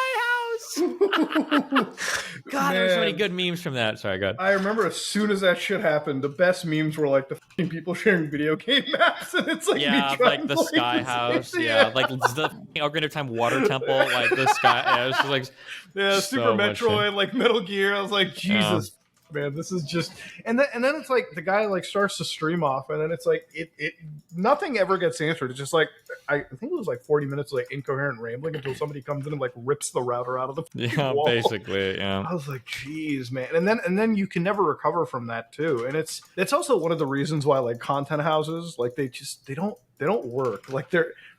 God, there were so many good memes from that. Sorry, go ahead. I remember as soon as that shit happened, the best memes were like the fucking people sharing video game maps, and it's like like the Sky House, like the Ocarina of Time water temple, like the Sky. It's just like Super so Metroid, like Metal Gear. I was like, Jesus. Man, this is just and then it's like the guy like starts to stream off, and then it's like it nothing ever gets answered. It's just like I think it was like 40 minutes of like incoherent rambling until somebody comes in and like rips the router out of the wall. Basically. I was like, geez, man. And then you can never recover from that too. And it's also one of the reasons why like content houses, like they don't work. Like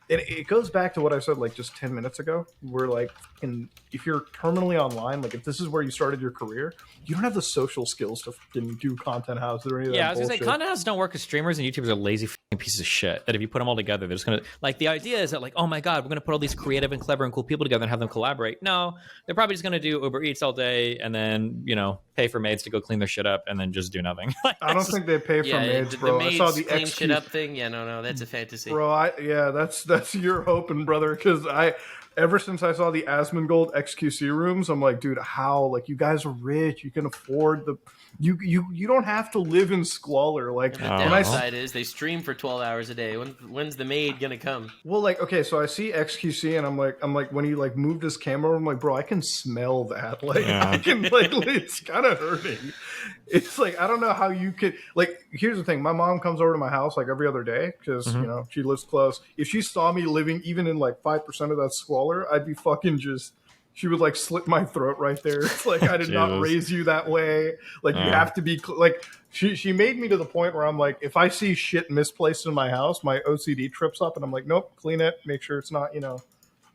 it goes back to what I said like just 10 minutes ago, where like if you're terminally online, like if this is where you started your career, you don't have the social skills to do content houses or any of that. Yeah, I was gonna say content houses don't work because streamers and YouTubers are lazy pieces of shit. That if you put them all together, they're just gonna like the idea is that like, oh my god, we're gonna put all these creative and clever and cool people together and have them collaborate. No, they're probably just gonna do Uber Eats all day and then pay for maids to go clean their shit up and then just do nothing. I don't think they pay for maids, bro. The maids I saw the clean shit up thing. Yeah, no, that's a fantasy, bro. That's your hoping, brother, because ever since I saw the Asmongold XQC rooms, I'm like, dude, how? Like, you guys are rich. You can afford you don't have to live in squalor. Like, the downside is they stream for 12 hours a day. When's the maid gonna come? Well, like, okay, so I see XQC, and I'm like, when he like moved his camera, I'm like, bro, I can smell that. Like, I can like, it's kind of hurting. It's like, I don't know how you could, like, here's the thing. My mom comes over to my house like every other day because, she lives close. If she saw me living even in like 5% of that squalor, I'd be fucking just, she would like slit my throat right there. It's like, I did not raise you that way. Like, you have to be, like, she made me to the point where I'm like, if I see shit misplaced in my house, my OCD trips up and I'm like, nope, clean it, make sure it's not,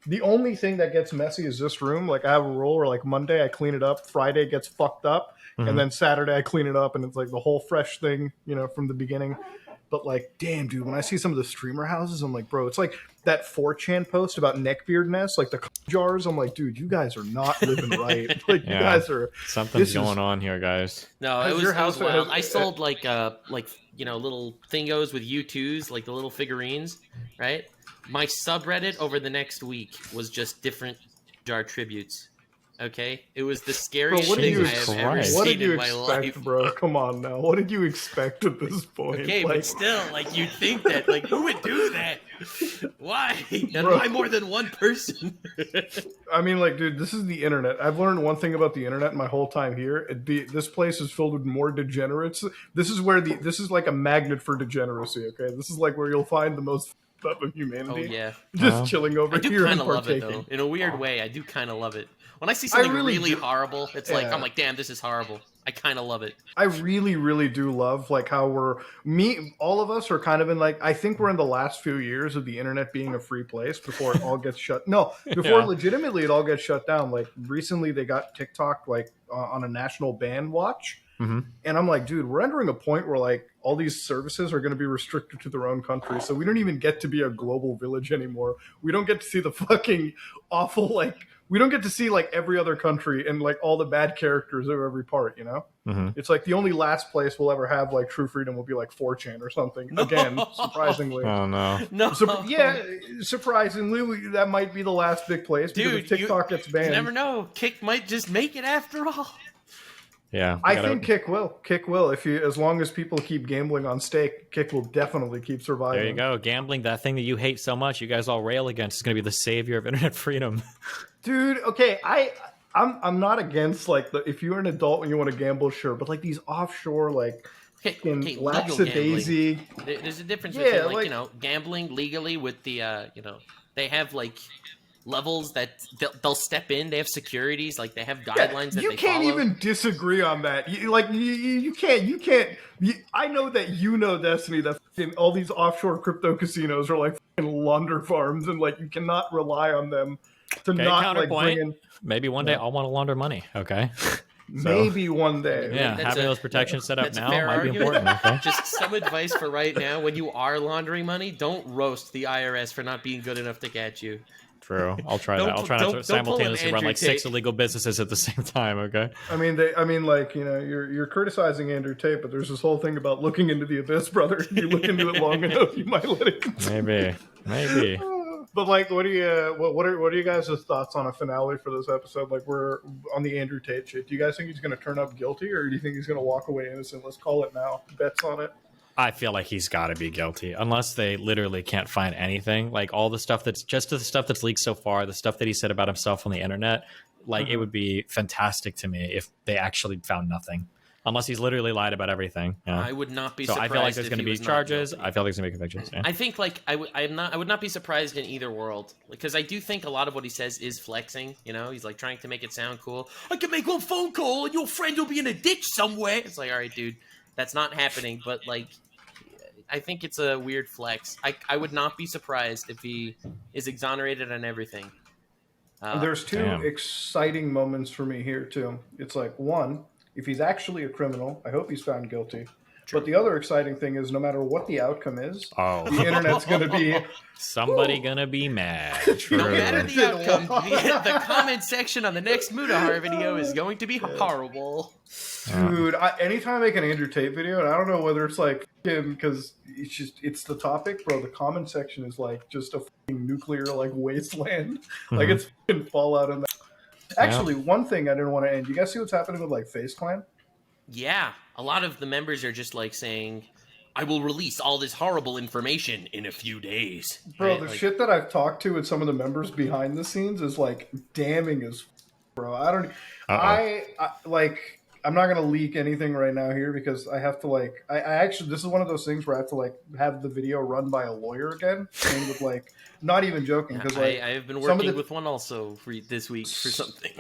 The only thing that gets messy is this room. Like, I have a rule where like Monday I clean it up, Friday gets fucked up, and then Saturday I clean it up, and it's like the whole fresh thing, from the beginning. But like, damn, dude, when I see some of the streamer houses, I'm like, bro, it's like that 4chan post about neckbeardness, like the jars. I'm like, dude, you guys are not living right. Like, you guys are. Something's going on here, guys. No, it was wild. I sold like little thingos with U2s, like the little figurines, right? My subreddit over the next week was just different jar tributes. Okay, it was the scariest thing I have ever seen in my life, bro. Come on now, what did you expect at this point? Okay, but still, like, you'd think that, like, who would do that? Why? And why more than one person? I mean, like, dude, this is the internet. I've learned one thing about the internet my whole time here. This place is filled with more degenerates. This is like a magnet for degeneracy. Okay, this is like where you'll find the most up of humanity. Oh yeah, just chilling over here and partaking. I do kind of love it though. In a weird way, I do kind of love it. When I see something really horrible, it's like, I'm like, damn, this is horrible. I kind of love it. I really, really do love like how all of us are kind of in like, I think we're in the last few years of the internet being a free place before it all gets shut. No, before legitimately it all gets shut down. Like recently they got TikTok like on a national ban watch. And I'm like, dude, we're entering a point where like all these services are going to be restricted to their own country. So we don't even get to be a global village anymore. We don't get to see the fucking awful, like, we don't get to see like every other country and like all the bad characters of every part, It's like the only last place we'll ever have like true freedom will be like 4chan or something. Again, surprisingly. Oh no. Surprisingly, that might be the last big place. Dude, if TikTok gets banned. You never know. Kick might just make it after all. Yeah, I think Kick will. Kick will. As long as people keep gambling on stake, Kick will definitely keep surviving. There you go. Gambling, that thing that you hate so much, you guys all rail against, is going to be the savior of internet freedom. Dude, okay, I'm not against like if you're an adult and you want to gamble, sure, but like these offshore like lackadaisy. There's a difference between like gambling legally with the they have like levels that they'll step in. They have securities, like they have guidelines that you they can't follow. even disagree on that. You can't. I know that Destiny, that all these offshore crypto casinos are like launder farms, and like you cannot rely on them to not like bring in. Maybe one day I'll want to launder money. Okay. Maybe one day. Yeah, That's having a- those protections set up that's a now fair might be argument. important. Okay. Just some advice for right now: when you are laundering money, don't roast the IRS for not being good enough to catch you. True. I'll try Don't that. I'll pu- try not don't- to don't pull an simultaneously run Andrew like 6 Tate. illegal businesses at the same time. Okay. I mean, like, you know, you're criticizing Andrew Tate, but there's this whole thing about looking into the abyss, brother. If you look into it long enough, you might let it continue. Maybe. But like, what are you guys' thoughts on a finale for this episode? Like, we're on the Andrew Tate shit. Do you guys think he's going to turn up guilty, or do you think he's going to walk away innocent? Let's call it now. Bets on it. I feel like he's got to be guilty, unless they literally can't find anything. Like all the stuff that's just the stuff that's leaked so far, the stuff that he said about himself on the internet. Like it would be fantastic to me if they actually found nothing, unless he's literally lied about everything. Yeah. I would not be So surprised. I feel like there's if going to he be was not charges. guilty. I feel like there's going to be convictions. Yeah. I think like I would not be surprised in either world, because I do think a lot of what he says is flexing. You know, he's like trying to make it sound cool. I can make one phone call and your friend will be in a ditch somewhere. It's like, all right, dude, that's not happening. But like, I think it's a weird flex. I would not be surprised if he is exonerated on everything. There's two Damn. exciting moments for me here too. It's like, one, if he's actually a criminal, I hope he's found guilty. True. But the other exciting thing is, no matter what the outcome is, Oh, the internet's going to be somebody gonna be mad. True. No matter the True. outcome, the comment section on the next Mudahar video is going to be horrible. Dude, anytime I make an Andrew Tate video, and I don't know whether it's like him because it's the topic, bro. The comment section is like just a fucking nuclear like wasteland. Like it's fucking Fallout in that. Actually, one thing I didn't want to end. You guys see what's happening with like Face Clan? Yeah, a lot of the members are just like saying, I will release all this horrible information in a few days. Bro, Right? the Like, shit that I've talked to with some of the members behind the scenes is like damning as bro. I don't. I like. I'm not gonna leak anything right now here because I have to like. I actually this is one of those things where I have to like have the video run by a lawyer again, and with like not even joking because like I have been some of working the- with one also for this week for something.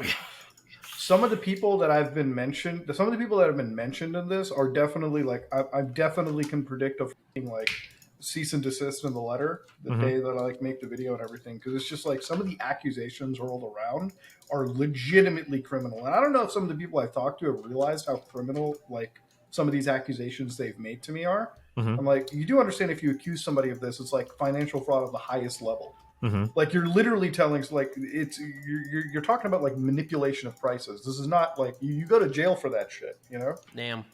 some of the people that have been mentioned, some of the people that have been mentioned in this are definitely like I definitely can predict a fucking, like cease and desist in the letter the day that I like make the video and everything because it's just like some of the accusations rolled around are legitimately criminal, and I don't know if some of the people I've talked to have realized how criminal like some of these accusations they've made to me are. I'm like, you do understand if you accuse somebody of this, it's like financial fraud of the highest level. Like you're literally telling, like it's you're talking about like manipulation of prices. This is not like you go to jail for that shit, you know. Damn.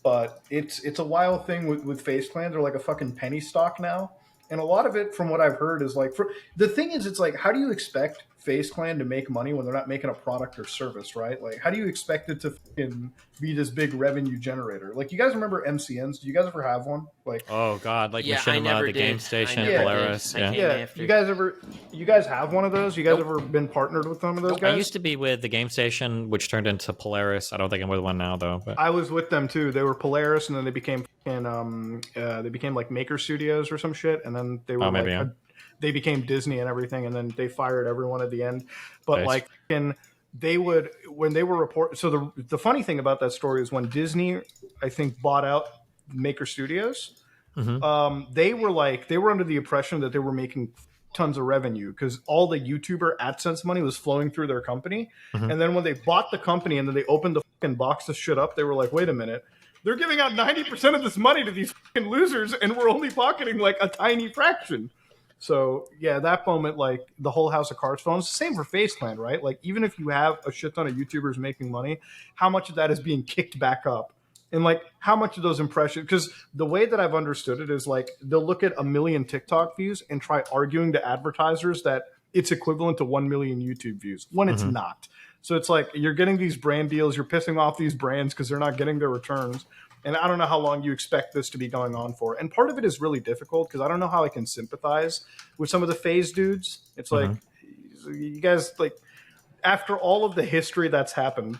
But it's a wild thing with Face Clan. They're like a fucking penny stock now, and a lot of it, from what I've heard, is like the thing is, it's like how do you expect Face Clan to make money when they're not making a product or service, right? Like how do you expect it to fucking be this big revenue generator? Like you guys remember MCNs? Do you guys ever have one? Like Oh god, like Yeah, I Machinima, never the did. game station, I never Polaris. did. I Yeah. came yeah, after. you guys have one of those? You guys ever been partnered with some of those guys? I used to be with the game station, which turned into Polaris. I don't think I'm with one now though. But I was with them too. They were Polaris, and then they became they became like Maker Studios or some shit, and then they were maybe, like yeah. they became Disney and everything, and then they fired everyone at the end. But Nice. like, they would when they were So the funny thing about that story is when Disney, I think, bought out Maker Studios, they were under the impression that they were making tons of revenue because all the YouTuber AdSense money was flowing through their company. And then when they bought the company and then they opened the fucking box of shit up, they were like, wait a minute. They're giving out 90% of this money to these fucking losers, and we're only pocketing like a tiny fraction. So yeah, that moment, like the whole House of Cards phone, it's the same for Face Clan, right? Like even if you have a shit ton of YouTubers making money, how much of that is being kicked back up? And like how much of those impressions, because the way that I've understood it is like they'll look at 1 million TikTok views and try arguing to advertisers that it's equivalent to 1 million YouTube views when it's not. So it's like you're getting these brand deals, you're pissing off these brands because they're not getting their returns. And I don't know how long you expect this to be going on for. And part of it is really difficult because I don't know how I can sympathize with some of the FaZe dudes. It's like, you guys, like, after all of the history that's happened,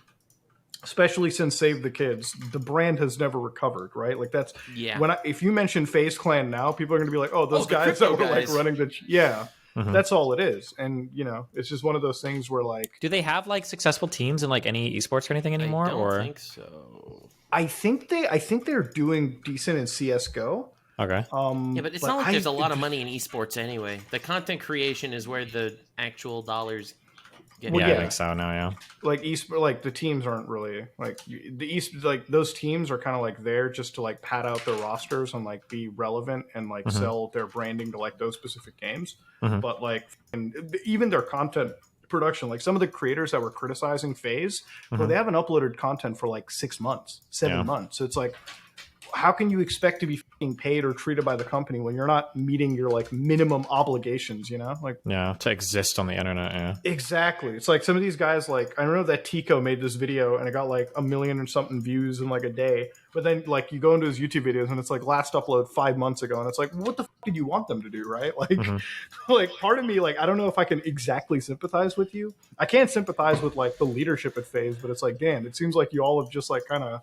especially since Save the Kids, the brand has never recovered, right? Like that's Yeah. if you mention FaZe Clan now, people are going to be like, oh, those the guys that crypto were like guys. running the that's all it is. And you know, it's just one of those things where like do they have like successful teams in like any esports or anything anymore? I don't or think so. I think they're doing decent in CS:GO. okay, Yeah, but it's not like there's a lot of money in esports anyway. The content creation is where the actual dollars Get Well, Yeah, I yeah. think so now. Yeah. Like like the teams aren't really like like those teams are kind of like there just to like pad out their rosters and like be relevant and like sell their branding to like those specific games. But like, and even their content production, like some of the creators that were criticizing FaZe, well, they haven't uploaded content for like 6 months, 7 months. So it's like, how can you expect to be paid or treated by the company when you're not meeting your like minimum obligations, you know? Like, Yeah, to exist on the internet. Yeah. exactly. It's like some of these guys, like, I know that Tico made this video and it got like 1 million and something views in like a day, but then like you go into his YouTube videos and it's like last upload 5 months ago, and it's like, what the did you want them to do, right? Like, like part of me, like, I don't know if I can exactly sympathize with you. I can't sympathize with like the leadership at FaZe, but it's like, damn, it seems like you all have just like kind of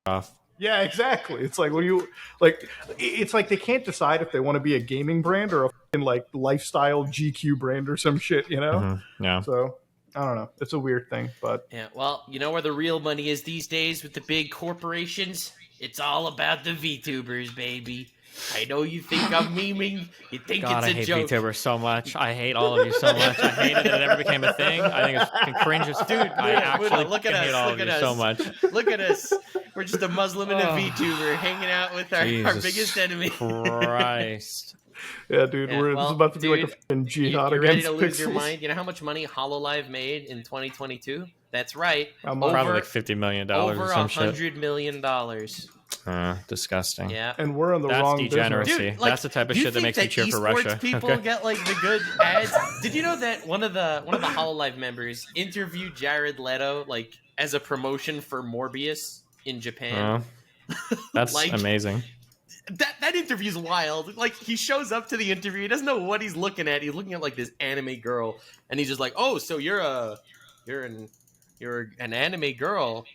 Off. Yeah, exactly. It's like, what do you like? It's like they can't decide if they want to be a gaming brand or a fucking, like lifestyle GQ brand or some shit, you know? Yeah. So I don't know. It's a weird thing, but Yeah, well, you know where the real money is these days with the big corporations? It's all about the VTubers, baby. I know you think I'm memeing. You think God, I it's a hate joke. VTubers so much. I hate all of you so much. I hated that it ever became a thing. I think it's fucking cringe as Dude, I actually look at hate us. all Look of at you so us. much. Look at us. We're just a Muslim and a VTuber hanging out with our Jesus biggest enemy. Christ. yeah, dude, Yeah, this well, is about to be like a dude, fucking jihad You're ready against to lose your pixels. mind? You know how much money HoloLive made in 2022? That's right. How much? Probably Over- like $50 million Over or some shit. $100 million. Disgusting. Yeah. And we're on the That's wrong degeneracy. business. Dude, like, That's the type of do you shit that think makes me cheer for esports Russia. People Okay. get like the good ads. Did you know that one of the HoloLive members interviewed Jared Leto like as a promotion for Morbius in Japan? That's Like- amazing. That interview's wild. Like he shows up to the interview, he doesn't know what he's looking at. He's looking at like this anime girl, and he's just like, "Oh, so you're an anime girl."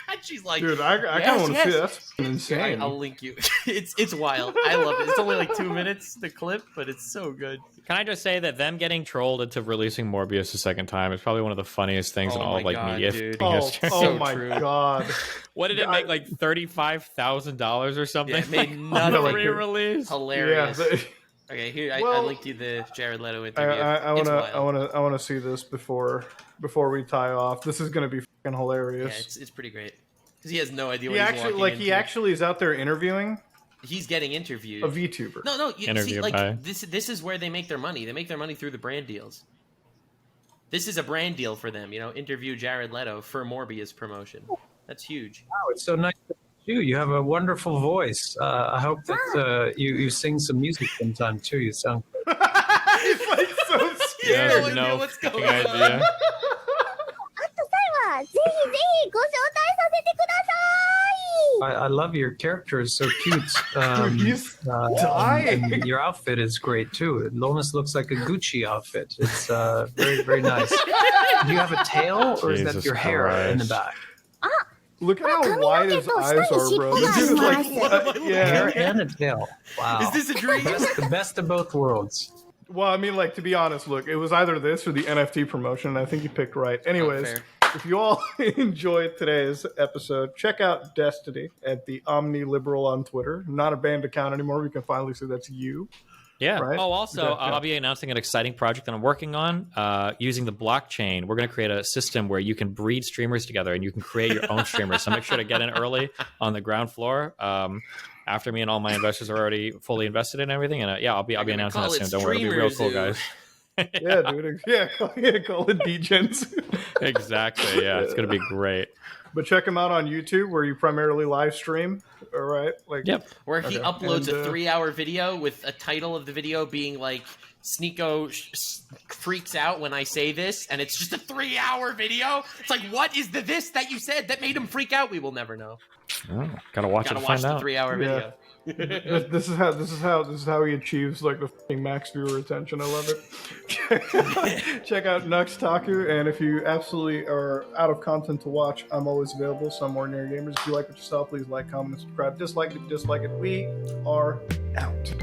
And she's like, Dude, I kind Yes, of want to yes. see that. That's fucking insane. I'll link you. It's wild. I love it. It's only like 2 minutes the clip, but it's so good. Can I just say that them getting trolled into releasing Morbius a second time is probably one of the funniest things in Oh all of my like God, media dude. history. So my true. god. What did it make? Like $35,000 or something? Yeah, it made Like, nothing. on like- re-release. Hilarious. Yeah, Okay, here I Well, linked you the Jared Leto I interview. It's wild. wanna see this before we tie off. This is gonna be fucking Yeah, hilarious. it's pretty great because he has no idea He what he's actually walking he into. actually is out there interviewing He's getting interviewed. a VTuber. No, you see, Interviewed like by- this is where they make their money. They make their money through the brand deals. This is a brand deal for them, you know. Interview Jared Leto for Morbius promotion. That's huge. Wow, it's so nice to meet you. You have a wonderful voice. I hope that you sing some music sometime too. You sound He's like so Yeah, scared. no I have idea no what's going fucking on. idea. はぜひぜひご招待させてください。 I love your character. It's so cute. Dude, he's and dying. your outfit is great too. It almost looks like a Gucci outfit. It's very, very nice. Do you have a tail, or is that Jesus your hair in the Christ. back? Look at how wide his eyes are, bro. This is like, Hair yeah. and a tail. Wow. Is this a dream? the best of both worlds? Well, I mean, like, to be honest, look, it was either this or the NFT promotion, and I think you picked right. Anyways, fair. if you all enjoyed today's episode, check out Destiny at the Omni Liberal on Twitter. Not a banned account anymore. We can finally see that's you. Yeah. Right? Oh, also, Yeah. I'll be announcing an exciting project that I'm working on using the blockchain. We're going to create a system where you can breed streamers together and you can create your own streamers. So make sure to get in early on the ground floor. After me and all my investors are already fully invested in everything. And yeah, I'll be You're gonna announcing that call soon. it Don't worry, it'll be real cool, Streamer guys. Yeah, dude. Yeah, call it Degens. Exactly. Yeah, it's going to be great. But check him out on YouTube, where you primarily live stream. All right, like Yep. Where he Okay. uploads And, a 3-hour video with a title of the video being like Sneeko freaks out when I say this, and it's just a 3-hour video. It's like, what is the this that you said that made him freak out? We will never know. Oh, gotta watch Gotta it to watch find the out. 3-hour Yeah. video. this is how he achieves like the fucking max viewer attention. I love it. Check out Nux Taku, and if you absolutely are out of content to watch, I'm always available somewhere near gamers. If you like what you saw, please like, comment, and subscribe. Dislike it. We are out.